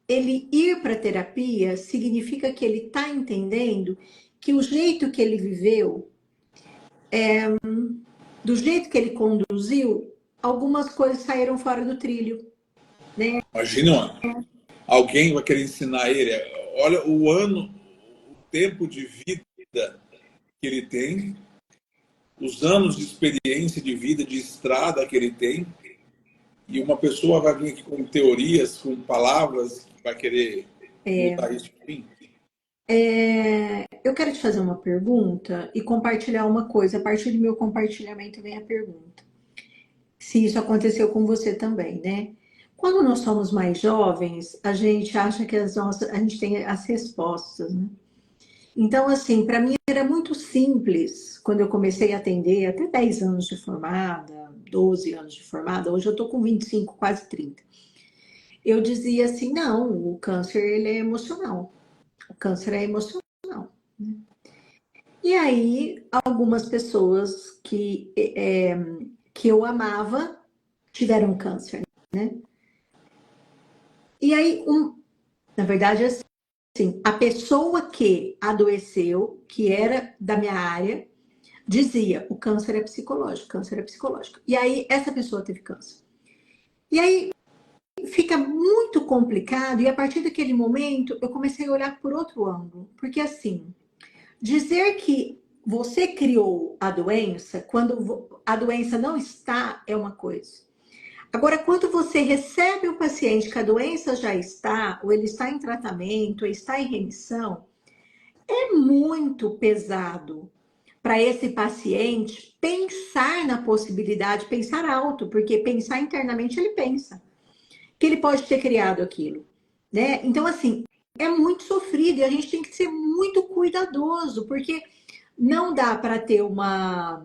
ele ir para terapia significa que ele está entendendo que o jeito que ele viveu do jeito que ele conduziu, algumas coisas saíram fora do trilho, né? Imagina, alguém vai querer ensinar ele. Olha o ano, o tempo de vida que ele tem, os anos de experiência de vida, de estrada que ele tem, e uma pessoa vai vir aqui com teorias, com palavras, que vai querer mudar isso para mim. Eu quero te fazer uma pergunta e compartilhar uma coisa. A partir do meu compartilhamento vem a pergunta. Se isso aconteceu com você também, né? Quando nós somos mais jovens, a gente acha que a gente tem as respostas, né? Então, assim, para mim era muito simples quando eu comecei a atender, até 10 anos de formada, 12 anos de formada, hoje eu estou com 25, quase 30. Eu dizia assim, não, o câncer ele é emocional. O câncer é emocional. Né? E aí, algumas pessoas que eu amava tiveram câncer, né? E aí, na verdade, assim, a pessoa que adoeceu, que era da minha área, dizia, o câncer é psicológico, câncer é psicológico. E aí, essa pessoa teve câncer. E aí, fica muito complicado, e a partir daquele momento, eu comecei a olhar por outro ângulo. Porque, assim, dizer que você criou a doença, quando a doença não está, é uma coisa. Agora, quando você recebe o paciente que a doença já está, ou ele está em tratamento, ou está em remissão, é muito pesado para esse paciente pensar na possibilidade, pensar alto, porque pensar internamente ele pensa que ele pode ter criado aquilo, né? Então, assim, é muito sofrido e a gente tem que ser muito cuidadoso, porque não dá para ter uma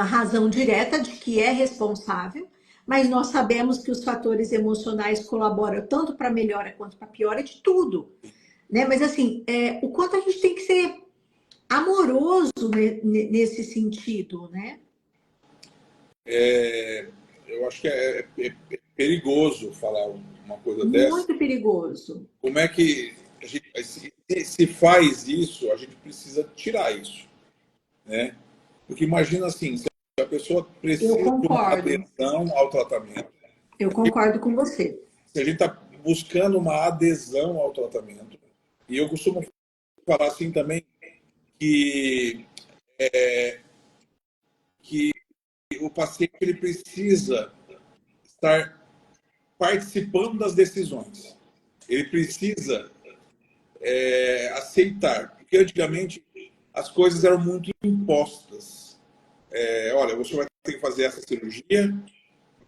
razão direta de que é responsável, mas nós sabemos que os fatores emocionais colaboram tanto para a melhora quanto para a piora de tudo, né? Mas assim, o quanto a gente tem que ser amoroso nesse sentido, né? Eu acho que é perigoso falar uma coisa dessa. Muito perigoso. Como é que se faz isso, a gente precisa tirar isso, né? Porque imagina assim, se a pessoa Eu precisa de uma concordo. adesão ao tratamento, Eu concordo com você. se a gente está buscando uma adesão ao tratamento, e eu costumo falar assim também que, que o paciente ele precisa estar participando das decisões. Ele precisa aceitar, porque antigamente as coisas eram muito impostas. Olha, você vai ter que fazer essa cirurgia,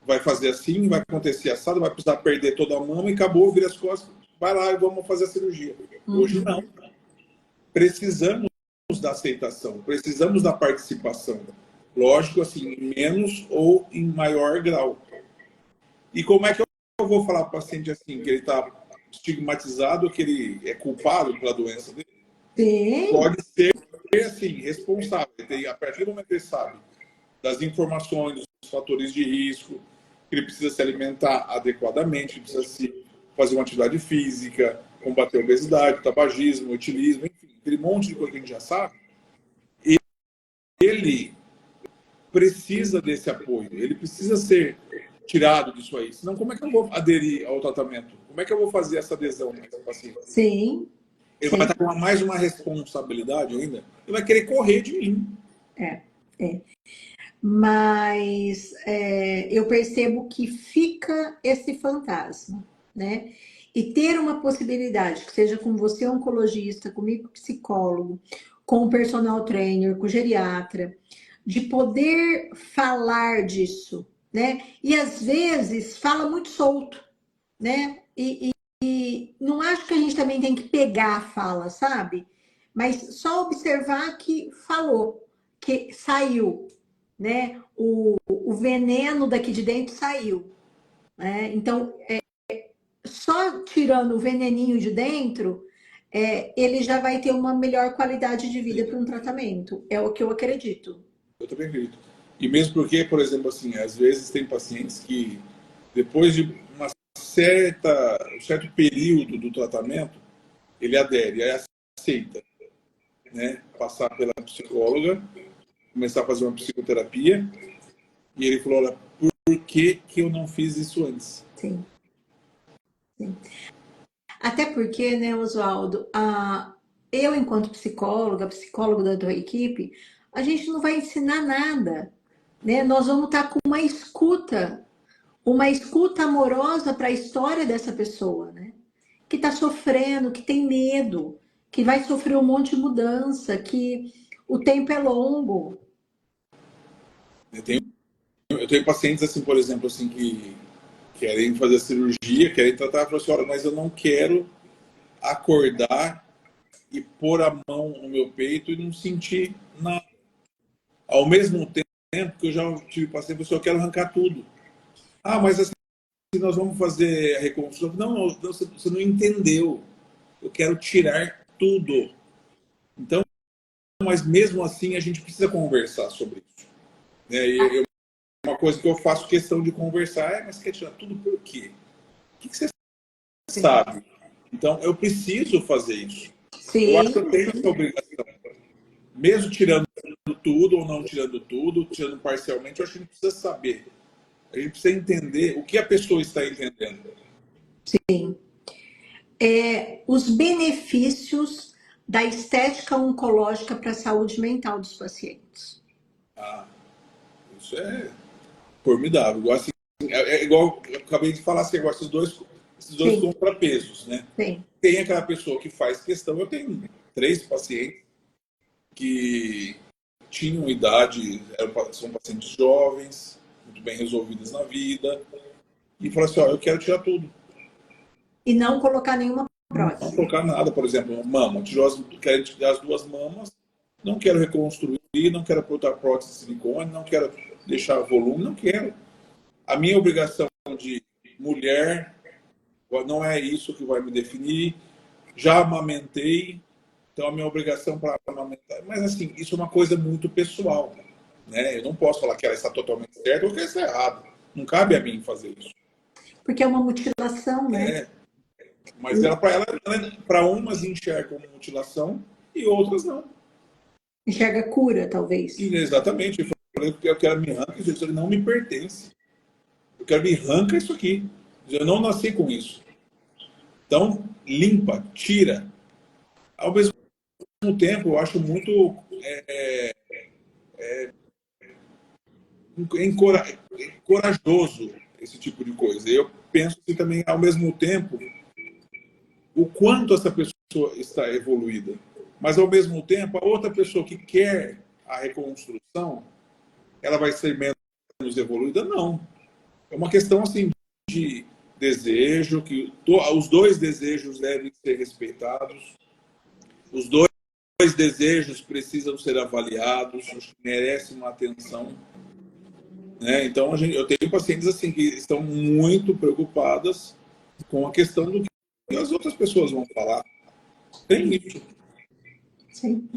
vai fazer assim, vai acontecer assado, vai precisar perder toda a mama e acabou, vira as costas, vai lá e vamos fazer a cirurgia. Hoje não. Precisamos da aceitação, precisamos da participação. Lógico, assim, em menos ou em maior grau. E como é que eu vou falar para o paciente assim, que ele está estigmatizado, que ele é culpado pela doença dele? Sim. Pode ser, assim, responsável. A partir do momento que ele sabe das informações, dos fatores de risco, que ele precisa se alimentar adequadamente, ele precisa fazer uma atividade física, combater a obesidade, o tabagismo, o etilismo, enfim, aquele monte de coisa que a gente já sabe, ele precisa desse apoio, ele precisa ser tirado disso aí. Senão, como é que eu vou aderir ao tratamento? Como é que eu vou fazer essa adesão com esse paciente? Sim. Ele vai estar com mais uma responsabilidade ainda, ele vai querer correr de mim. É. Mas eu percebo que fica esse fantasma, né? E ter uma possibilidade, que seja com você, oncologista, comigo, psicólogo, com o personal trainer, com o geriatra, de poder falar disso, né? E às vezes fala muito solto, né? E não acho que a gente também tem que pegar a fala, sabe? Mas só observar que falou, que saiu, né? O veneno daqui de dentro saiu, né? Então, só tirando o veneninho de dentro, ele já vai ter uma melhor qualidade de vida para um tratamento. É o que eu acredito. Eu também acredito. E mesmo porque, por exemplo, assim, às vezes tem pacientes que, depois de um certo período do tratamento, ele adere, aí aceita, né, passar pela psicóloga começar a fazer uma psicoterapia. E ele falou, olha, por que eu não fiz isso antes? Sim, sim. Até porque, né, Oswaldo, eu, enquanto psicóloga, psicólogo da tua equipe, a gente não vai ensinar nada, né? Nós vamos estar com uma escuta amorosa para a história dessa pessoa, né? Que está sofrendo, que tem medo, que vai sofrer um monte de mudança, que o tempo é longo. Eu tenho pacientes, assim, por exemplo, assim, que querem fazer cirurgia, querem tratar, falam assim, olha, mas eu não quero acordar e pôr a mão no meu peito e não sentir nada. Ao mesmo tempo que eu já tive paciente, pessoa, eu quero arrancar tudo. Ah, mas assim, nós vamos fazer a reconstrução. Não, você não entendeu. Eu quero tirar tudo. Então, mas mesmo assim, a gente precisa conversar sobre isso. E uma coisa que eu faço questão de conversar é, mas quer tirar tudo por quê? O que você sabe? Então, eu preciso fazer isso. Eu acho que Sim, eu tenho essa obrigação. Mesmo tirando tudo ou não tirando tudo, tirando parcialmente, eu acho que a gente precisa saber. A gente precisa entender o que a pessoa está entendendo. sim. Os benefícios da estética oncológica para a saúde mental dos pacientes. Ah, isso é formidável. Igual, assim, é igual eu acabei de falar, assim, igual esses dois Sim, contrapesos, né? sim. Tem aquela pessoa que faz questão. Eu tenho 3 pacientes que tinham idade, são pacientes jovens, muito bem resolvidas na vida, e falaram assim, ó, eu quero tirar tudo. E não colocar nenhuma Não prótese. tocar nada, por exemplo, mama, quero tirar as 2 mamas, não quero reconstruir, não quero botar prótese de silicone, não quero deixar volume, não quero. A minha obrigação de mulher não é isso que vai me definir. Já amamentei, então a minha obrigação para amamentar. Mas assim, isso é uma coisa muito pessoal, né? Eu não posso falar que ela está totalmente certa ou que ela está errada. Não cabe a mim fazer isso. Porque é uma mutilação, né? É, mas ela para umas enxerga como mutilação e outras não. Enxerga cura, talvez. E exatamente, eu falei que eu quero me arrancar, isso não me pertence. Eu quero me arrancar isso aqui. Eu não nasci com isso. Então, limpa, tira. Ao mesmo tempo, eu acho muito corajoso esse tipo de coisa. Eu penso que também, ao mesmo tempo, o quanto essa pessoa está evoluída. Mas, ao mesmo tempo, a outra pessoa que quer a reconstrução, ela vai ser menos evoluída? Não. É uma questão, assim, de desejo, que os 2 desejos devem ser respeitados. Os 2 desejos precisam ser avaliados, merecem uma atenção. Né? Então, eu tenho pacientes assim que estão muito preocupadas com a questão do que as outras pessoas vão falar. Tem isso, Sim.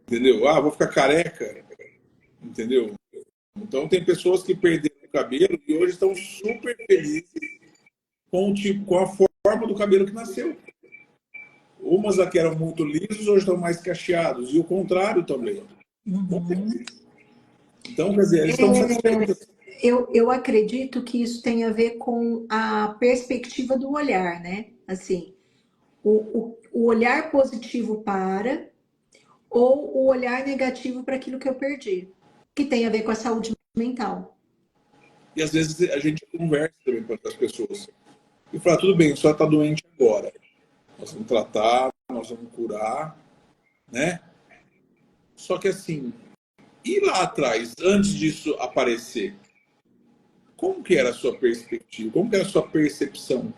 entendeu? Ah, vou ficar careca, entendeu? Então, tem pessoas que perderam o cabelo e hoje estão super felizes com o tipo, com a forma do cabelo que nasceu. Umas que eram muito lisos hoje estão mais cacheados e o contrário também. Uhum. Então, quer dizer, eles estão satisfeitos. Eu acredito que isso tem a ver com a perspectiva do olhar, né? Assim, o olhar positivo para ou o olhar negativo para aquilo que eu perdi, que tem a ver com a saúde mental. E às vezes a gente conversa também com outras pessoas. E fala, tudo bem, só está doente agora. Nós vamos tratar, nós vamos curar, né? Só que assim, e lá atrás, antes disso aparecer, como que era a sua perspectiva? Como que era a sua percepção?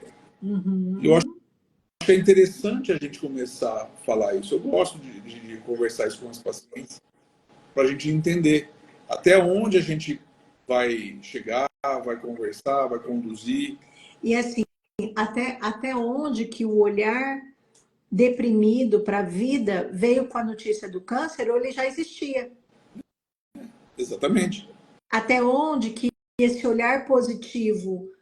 Eu acho Uhum. que é interessante a gente começar a falar isso. Eu gosto de conversar isso com os pacientes para a gente entender até onde a gente vai chegar, vai conversar, vai conduzir. E assim, até onde que o olhar deprimido para a vida veio com a notícia do câncer ou ele já existia? Exatamente. Até onde que esse olhar positivo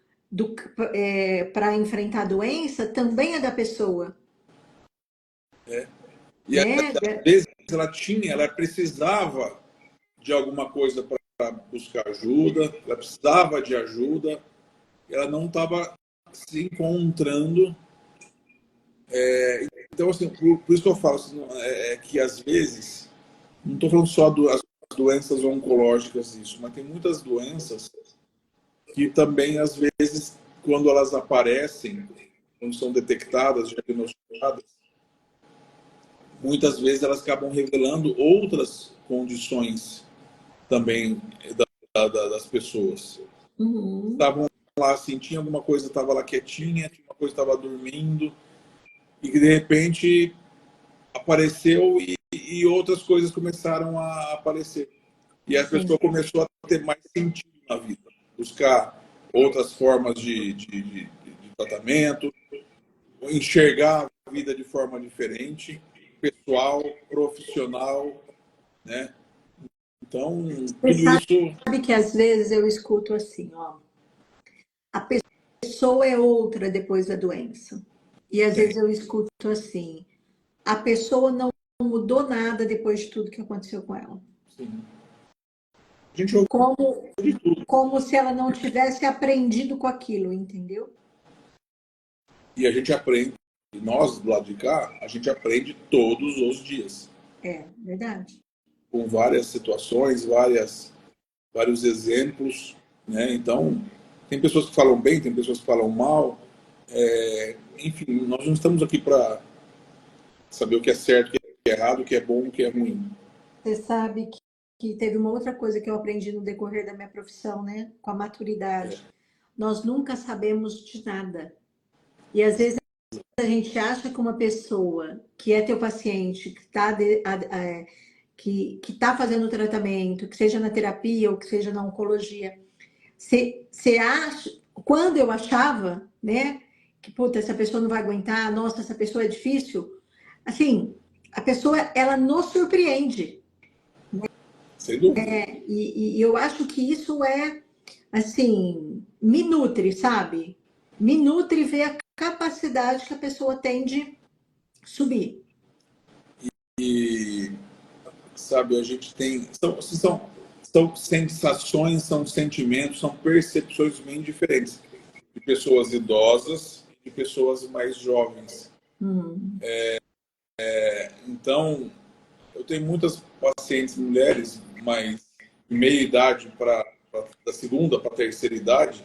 para enfrentar a doença também é da pessoa, E às né? vezes ela precisava de alguma coisa para buscar ajuda, ela precisava de ajuda, ela não estava se encontrando. Então, assim, por isso que eu falo assim, que às vezes, não estou falando só das doenças oncológicas, isso, mas tem muitas doenças que também, às vezes, quando elas aparecem, quando são detectadas, diagnosticadas, muitas vezes elas acabam revelando outras condições também das pessoas. Uhum. Estavam lá, sentiam alguma coisa, estava lá quietinha, tinha uma coisa, estava dormindo, e que de repente apareceu e outras coisas começaram a aparecer. E a Sim. pessoa começou a ter mais sentido na vida, buscar outras formas de tratamento, enxergar a vida de forma diferente, pessoal, profissional, né? Então, Você tudo isso sabe que às vezes eu escuto assim, ó, a pessoa é outra depois da doença. E às tem. vezes eu escuto assim, a pessoa não mudou nada depois de tudo que aconteceu com ela. Sim. A gente ouve Como, tudo. como se ela não tivesse aprendido com aquilo, entendeu? E a gente aprende, nós do lado de cá, a gente aprende todos os dias, É, verdade. com várias situações, vários exemplos, né? Então, tem pessoas que falam bem, tem pessoas que falam mal. Enfim, nós não estamos aqui para saber o que é certo, o que é errado, o que é bom, o que é ruim. Você sabe que teve uma outra coisa que eu aprendi no decorrer da minha profissão, né? Com a É, maturidade. Nós nunca sabemos de nada. E às vezes a gente acha que uma pessoa que é teu paciente, que tá fazendo o tratamento, que seja na terapia ou que seja na oncologia, você acha, quando eu achava, né, que puta, essa pessoa não vai aguentar, nossa, essa pessoa é difícil, assim, a pessoa ela nos surpreende. sem dúvida. E eu acho que isso é, assim, me nutre, sabe? Me nutre ver a capacidade que a pessoa tem de subir. E, sabe, a gente tem. São sensações, são sentimentos, são percepções bem diferentes de pessoas idosas e de pessoas mais jovens. Hum. Então, eu tenho muitas pacientes mulheres, mais de meia idade da segunda para a terceira idade,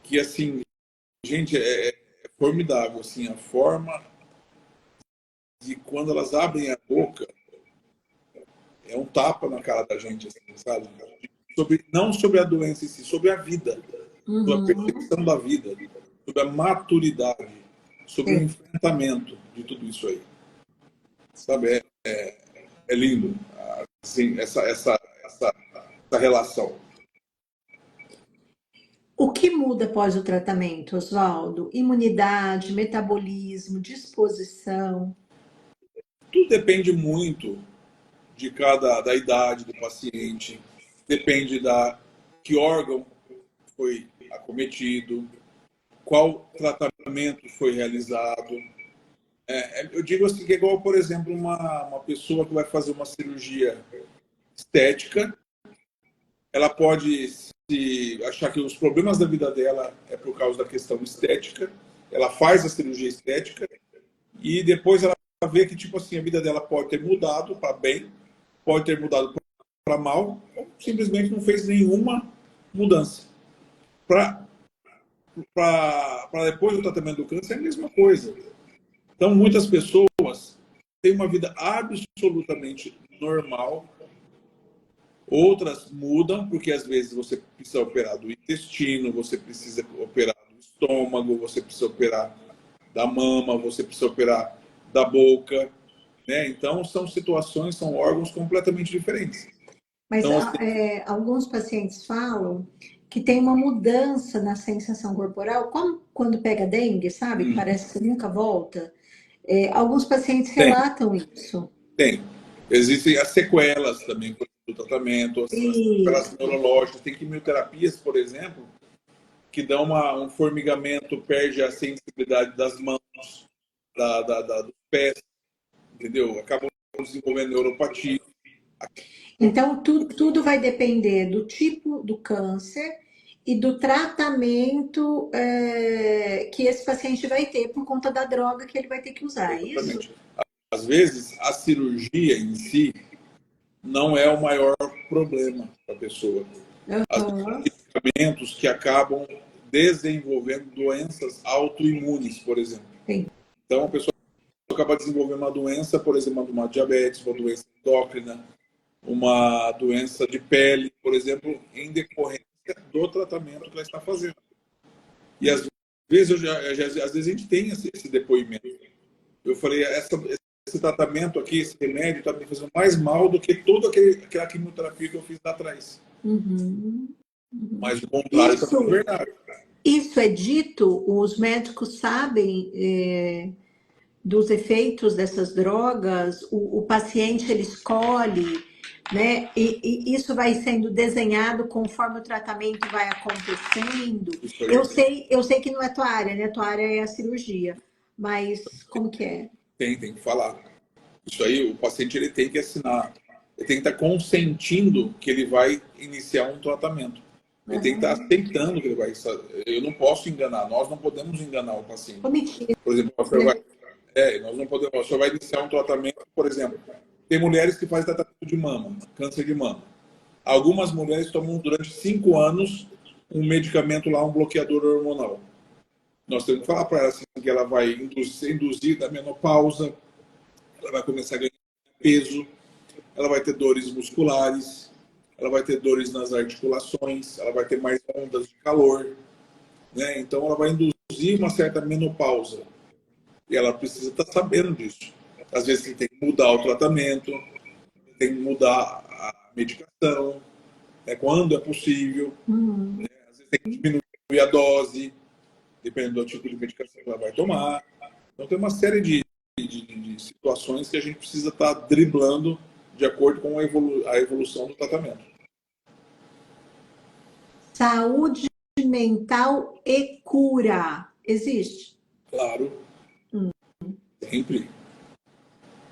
que assim, gente, é formidável assim a forma de quando elas abrem a boca, é um tapa na cara da gente, assim, sabe? Não sobre a doença em si, sobre a vida, sobre a Uhum. percepção da vida, sobre a maturidade, sobre o É. enfrentamento de tudo isso aí, sabe? É lindo, assim, essa relação. O que muda após o tratamento, Oswaldo? Imunidade, metabolismo, disposição. Tudo depende muito da idade do paciente, depende da que órgão foi acometido, qual tratamento foi realizado. Eu digo assim que é igual, por exemplo, uma pessoa que vai fazer uma cirurgia estética, ela pode se achar que os problemas da vida dela é por causa da questão estética, ela faz a cirurgia estética e depois ela vê que tipo assim a vida dela pode ter mudado para bem, pode ter mudado para mal, ou simplesmente não fez nenhuma mudança. Para depois do tratamento do câncer é a mesma coisa. Então, muitas pessoas têm uma vida absolutamente normal, outras mudam, porque às vezes você precisa operar do intestino, você precisa operar do estômago, você precisa operar da mama, você precisa operar da boca, né? Então, são situações, são órgãos completamente diferentes. Mas Então, assim, alguns pacientes falam que tem uma mudança na sensação corporal, como quando pega dengue, sabe? Que parece que nunca volta. Alguns pacientes tem, relatam isso. tem. Existem as sequelas também do tratamento, as sequelas Isso. neurológicas, tem quimioterapias, por exemplo, que dão um formigamento, perde a sensibilidade das mãos, dos pés, entendeu? Acabam desenvolvendo neuropatia. Então, tudo vai depender do tipo do câncer e do tratamento que esse paciente vai ter por conta da droga que ele vai ter que usar, é isso? Exatamente. Às vezes, a cirurgia em si não é o maior problema para a pessoa. Às vezes, Aham. tem medicamentos que acabam desenvolvendo doenças autoimunes, por exemplo. Sim. Então, a pessoa acaba desenvolvendo uma doença, por exemplo, uma diabetes, uma doença endócrina, uma doença de pele, por exemplo, em decorrência do tratamento que ela está fazendo. E às vezes, às vezes a gente tem esse depoimento. Eu falei, esse tratamento aqui, esse remédio, está me fazendo mais mal do que toda aquela quimioterapia que eu fiz lá atrás. Uhum. Mas o contrário também é Isso, verdade. isso é dito, os médicos sabem dos efeitos dessas drogas, o paciente ele escolhe, né? E isso vai sendo desenhado conforme o tratamento vai acontecendo. Isso aí Eu sei que não é tua área, né? Tua área é a cirurgia, mas como que é? tem que falar. Isso aí o paciente ele tem que assinar. Ele tem que estar consentindo que ele vai iniciar um tratamento. Ele tem que estar Uhum. aceitando que ele vai. Eu não posso enganar, nós não podemos enganar o paciente. Omitir, Por exemplo, o senhor né? vai, nós não podemos, o senhor vai iniciar um tratamento, por exemplo, tem mulheres que fazem tratamento de mama, câncer de mama. Algumas mulheres tomam durante 5 anos um medicamento lá, um bloqueador hormonal. Nós temos que falar para ela assim, que ela vai ser induzida à menopausa, ela vai começar a ganhar peso, ela vai ter dores musculares, ela vai ter dores nas articulações, ela vai ter mais ondas de calor, né? Então ela vai induzir uma certa menopausa e ela precisa estar sabendo disso. Às vezes tem que mudar o tratamento, tem que mudar a medicação, né? Quando é possível, Hum. às vezes tem que diminuir a dose, dependendo do tipo de medicação que ela vai tomar. Então tem uma série de situações que a gente precisa estar driblando de acordo com a evolução do tratamento. Saúde mental e cura. Existe? Claro, sempre.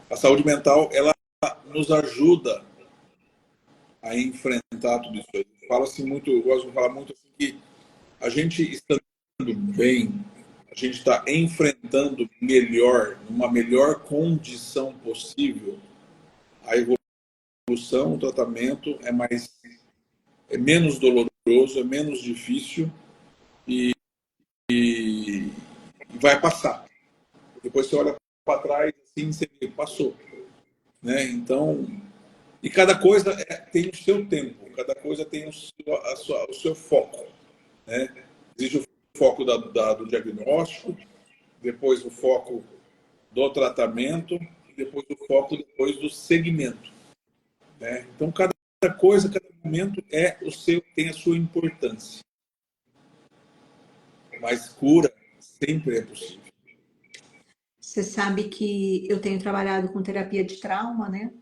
A saúde mental, ela nos ajuda a enfrentar tudo isso. Fala-se muito, eu gosto de falar muito assim que a gente estando bem, a gente está enfrentando melhor, numa melhor condição possível, a evolução, o tratamento é menos doloroso, é menos difícil e vai passar. Depois você olha para trás assim, você vê, passou, né? Então, e cada coisa tem o seu tempo, cada coisa tem o seu foco, né? Existe o foco do diagnóstico, depois o foco do tratamento e depois o foco depois do segmento, né? Então cada coisa, cada momento tem a sua importância, mas cura sempre é possível. Você sabe que eu tenho trabalhado com terapia de trauma, né?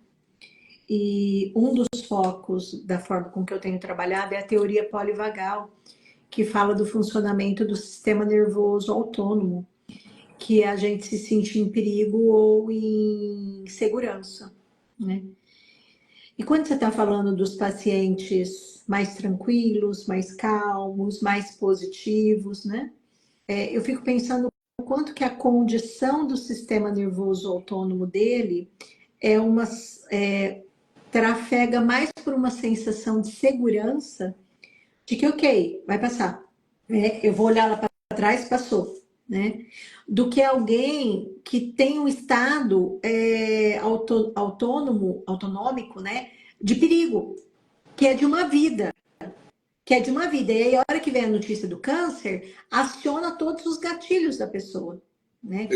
E um dos focos da forma com que eu tenho trabalhado é a teoria polivagal, que fala do funcionamento do sistema nervoso autônomo, que é a gente se sente em perigo ou em segurança, né? E quando você está falando dos pacientes mais tranquilos, mais calmos, mais positivos, né? Eu fico pensando o quanto que a condição do sistema nervoso autônomo dele é uma trafega mais por uma sensação de segurança de que, ok, vai passar. Eu vou olhar lá para trás, passou. Né? Do que alguém que tem um estado autonômico, né? De perigo, que é de uma vida. Que é de uma vida. E aí, a hora que vem a notícia do câncer, aciona todos os gatilhos da pessoa. Né?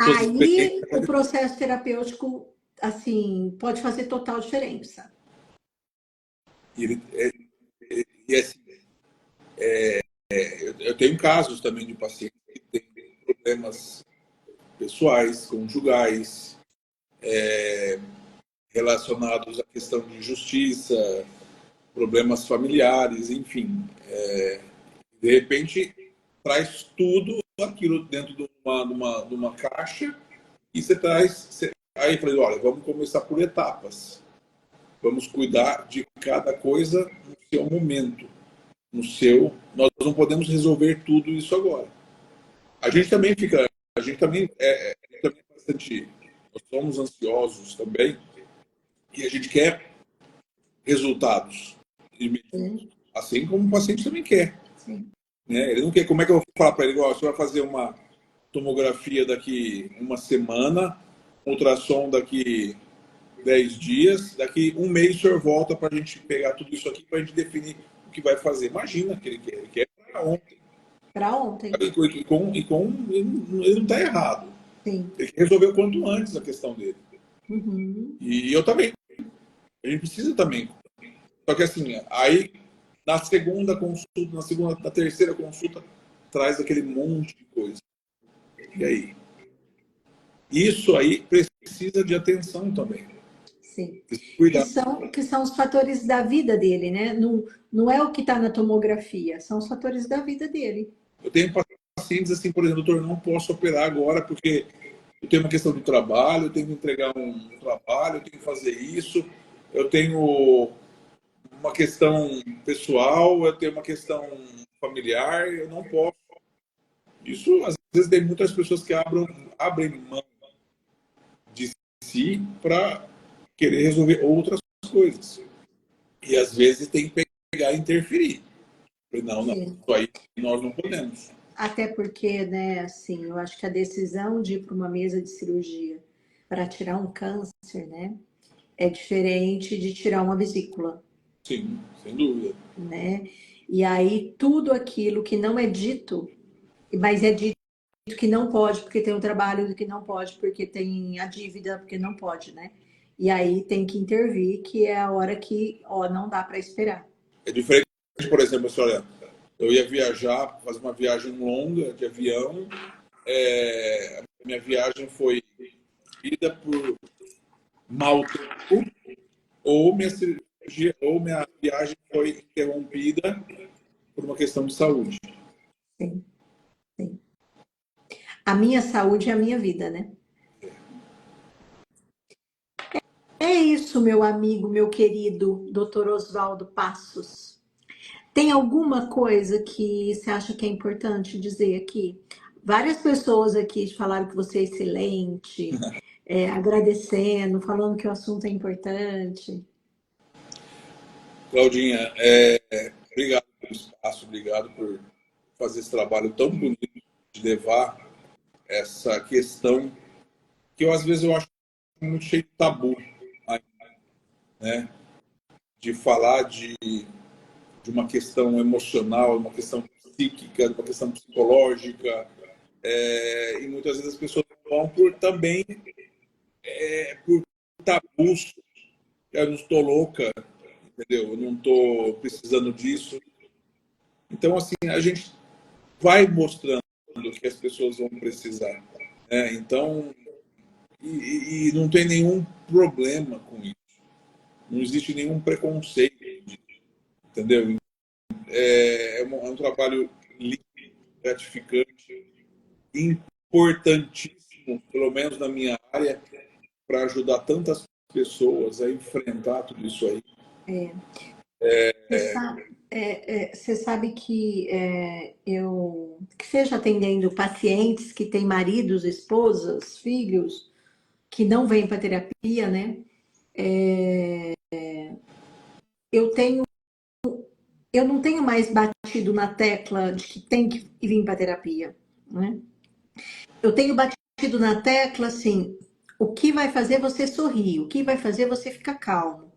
Suas experiências, Aí, o processo terapêutico, assim, pode fazer total diferença. e assim, eu tenho casos também de pacientes que têm problemas pessoais, conjugais, relacionados à questão de justiça, problemas familiares, enfim. De repente, traz tudo aquilo dentro de uma caixa e você traz. Aí eu falei, olha, vamos começar por etapas. Vamos cuidar de cada coisa no seu momento, no seu. Nós não podemos resolver tudo isso agora. A gente também fica, a gente também também é bastante, nós somos ansiosos também e a gente quer resultados imediatos, Sim, assim como o paciente também quer, sim. né? Ele não quer. Como é que eu vou falar para ele? Ó, você vai fazer uma tomografia daqui uma semana, ultrassom daqui 10 dias, daqui um mês o senhor volta para a gente pegar tudo isso aqui para a gente definir o que vai fazer. Imagina que ele quer para ontem. Para ontem. Ele não está errado. Sim. Ele quer resolver o quanto antes a questão dele. Uhum. E eu também. A gente precisa também. Só que assim, aí na segunda consulta, na terceira consulta, traz aquele monte de coisa. E aí? Isso aí precisa de atenção também. Sim. Precisa cuidar. Que são os fatores da vida dele, né? Não, não é o que está na tomografia, são os fatores da vida dele. Eu tenho pacientes assim, por exemplo, doutor, não posso operar agora porque eu tenho uma questão do trabalho, eu tenho que entregar um trabalho, eu tenho que fazer isso, eu tenho uma questão pessoal, eu tenho uma questão familiar, eu não posso. Isso, às vezes, tem muitas pessoas que abrem mão de si para querer resolver outras coisas. E, às vezes, tem que pegar e interferir. Não, não, Sim. isso aí nós não podemos. Até porque, né, assim, eu acho que a decisão de ir para uma mesa de cirurgia para tirar um câncer, né, é diferente de tirar uma vesícula, Sim, sem dúvida. né? E aí tudo aquilo que não é dito, mas é dito que não pode porque tem o trabalho, do que não pode porque tem a dívida, porque não pode, né? E aí tem que intervir, que é a hora que, ó, não dá para esperar. É diferente, por exemplo, assim, olha, eu ia viajar, fazer uma viagem longa de avião, a minha viagem foi ida por mau tempo, ou minha cirurgia, ou minha viagem foi interrompida por uma questão de saúde. Sim, sim. A minha saúde é a minha vida, né? É isso, meu amigo, meu querido Dr. Oswaldo Passos. Tem alguma coisa que você acha que é importante dizer aqui? Várias pessoas aqui falaram que você é excelente, agradecendo, falando que o assunto é importante. Claudinha, obrigado pelo espaço, obrigado por fazer esse trabalho tão bonito de levar essa questão que eu às vezes eu acho muito cheio de tabu, né? De falar de uma questão emocional, uma questão psíquica, uma questão psicológica, e muitas vezes as pessoas vão por também por tabus. Eu não estou louca, entendeu? Eu não estou precisando disso. Então, assim, a gente vai mostrando que as pessoas vão precisar, né? Então, e não tem nenhum problema com isso. Não existe nenhum preconceito, entendeu? É um trabalho lindo, gratificante, importantíssimo, pelo menos na minha área, para ajudar tantas pessoas a enfrentar tudo isso aí. Você sabe que que seja atendendo pacientes que têm maridos, esposas, filhos, que não vêm para terapia, né? Eu tenho, eu não tenho mais batido na tecla de que tem que vir para terapia, né? Eu tenho batido na tecla assim, o que vai fazer você sorrir, o que vai fazer você ficar calmo,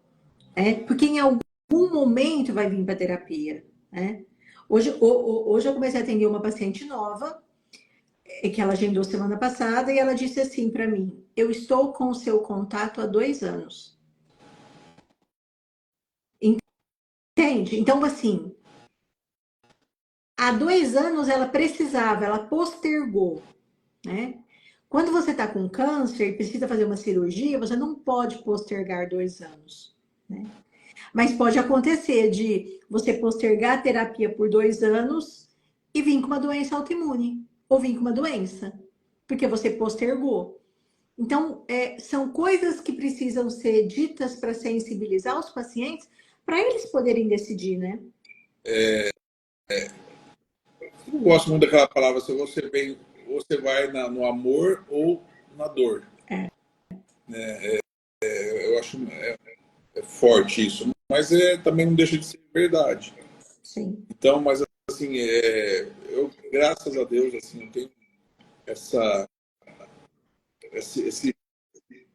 né? Porque em algum momento vai vir para terapia, né? Hoje eu comecei a atender uma paciente nova, que ela agendou semana passada, e ela disse assim para mim: eu estou com o seu contato há 2 anos. Entende? Então, assim, há 2 anos ela precisava, ela postergou, né? Quando você está com câncer e precisa fazer uma cirurgia, você não pode postergar 2 anos, né? Mas pode acontecer de você postergar a terapia por 2 anos e vir com uma doença autoimune, ou vir com uma doença, porque você postergou. Então, são coisas que precisam ser ditas para sensibilizar os pacientes, para eles poderem decidir, né? Eu não gosto muito daquela palavra, se você vai no amor ou na dor. É, Eu acho forte isso, mas também não deixa de ser verdade. sim. Então, mas assim, eu, graças a Deus, assim, eu tenho essa, esse, esse,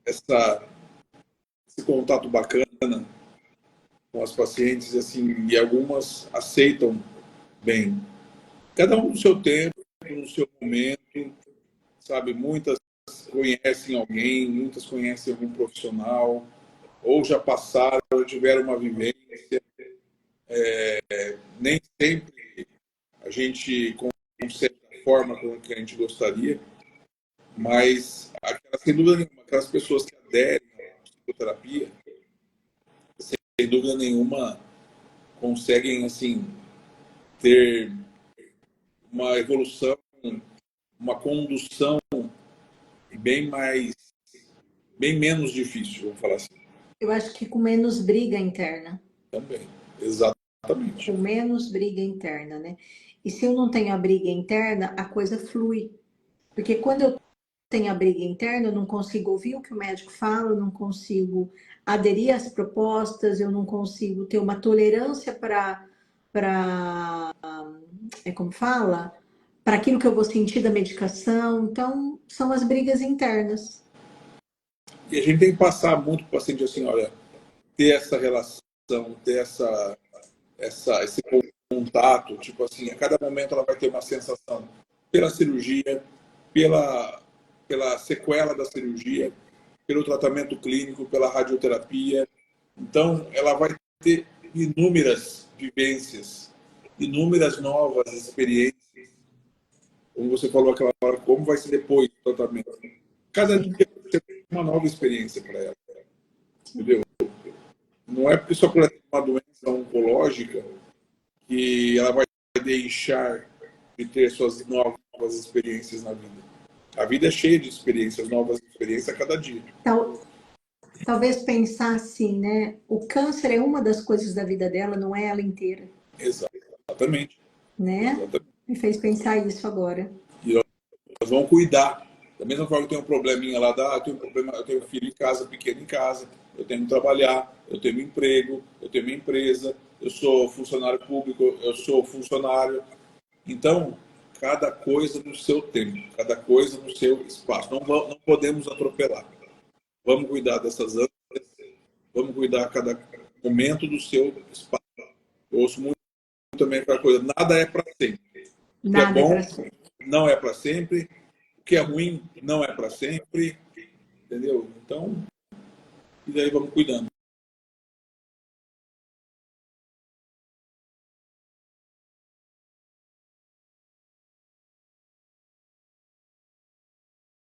essa, esse contato bacana com as pacientes, assim, e algumas aceitam bem. Cada um no seu tempo, no seu momento, sabe? Muitas conhecem alguém, muitas conhecem algum profissional, ou já passaram, ou tiveram uma vivência. Nem sempre a gente consegue da forma como que a gente gostaria, mas sem dúvida nenhuma, aquelas pessoas que aderem à psicoterapia, sem dúvida nenhuma, conseguem assim ter uma evolução, uma condução bem mais, bem menos difícil, vamos falar assim. Eu acho que com menos briga interna. Também, exatamente. Com menos briga interna, né? E se eu não tenho a briga interna, a coisa flui. Porque quando eu tenho a briga interna, eu não consigo ouvir o que o médico fala, eu não consigo aderir às propostas, eu não consigo ter uma tolerância para como fala? Para aquilo que eu vou sentir da medicação. Então, são as brigas internas. E a gente tem que passar muito para o paciente assim, olha, ter essa relação, ter esse contato, tipo assim, a cada momento ela vai ter uma sensação pela cirurgia, pela, pela sequela da cirurgia, pelo tratamento clínico, pela radioterapia. Então, ela vai ter inúmeras vivências, inúmeras novas experiências. Como você falou aquela hora, como vai ser depois do tratamento. Cada dia Sim, vai ser uma nova experiência para ela, entendeu? Não é porque só por ela ter uma doença oncológica que ela vai deixar de ter suas novas experiências na vida. A vida é cheia de experiências, novas experiências a cada dia. talvez pensar assim, né? O câncer é uma das coisas da vida dela, não é ela inteira, Exatamente. né? Exatamente. Me fez pensar isso agora. E nós vamos cuidar. Da mesma forma que tem um probleminha lá, eu tenho um problema, eu tenho um filho em casa, pequeno em casa, eu tenho que trabalhar, eu tenho um emprego, eu tenho uma empresa, eu sou funcionário público, eu sou funcionário. Então, cada coisa no seu tempo, cada coisa no seu espaço. Não podemos atropelar. Vamos cuidar dessas ânsias, vamos cuidar a cada momento do seu espaço. Eu ouço muito também aquela coisa, nada é para sempre. O que é Nada é para bom sempre. não é para sempre, o que é ruim não é para sempre, entendeu? Então, e daí vamos cuidando.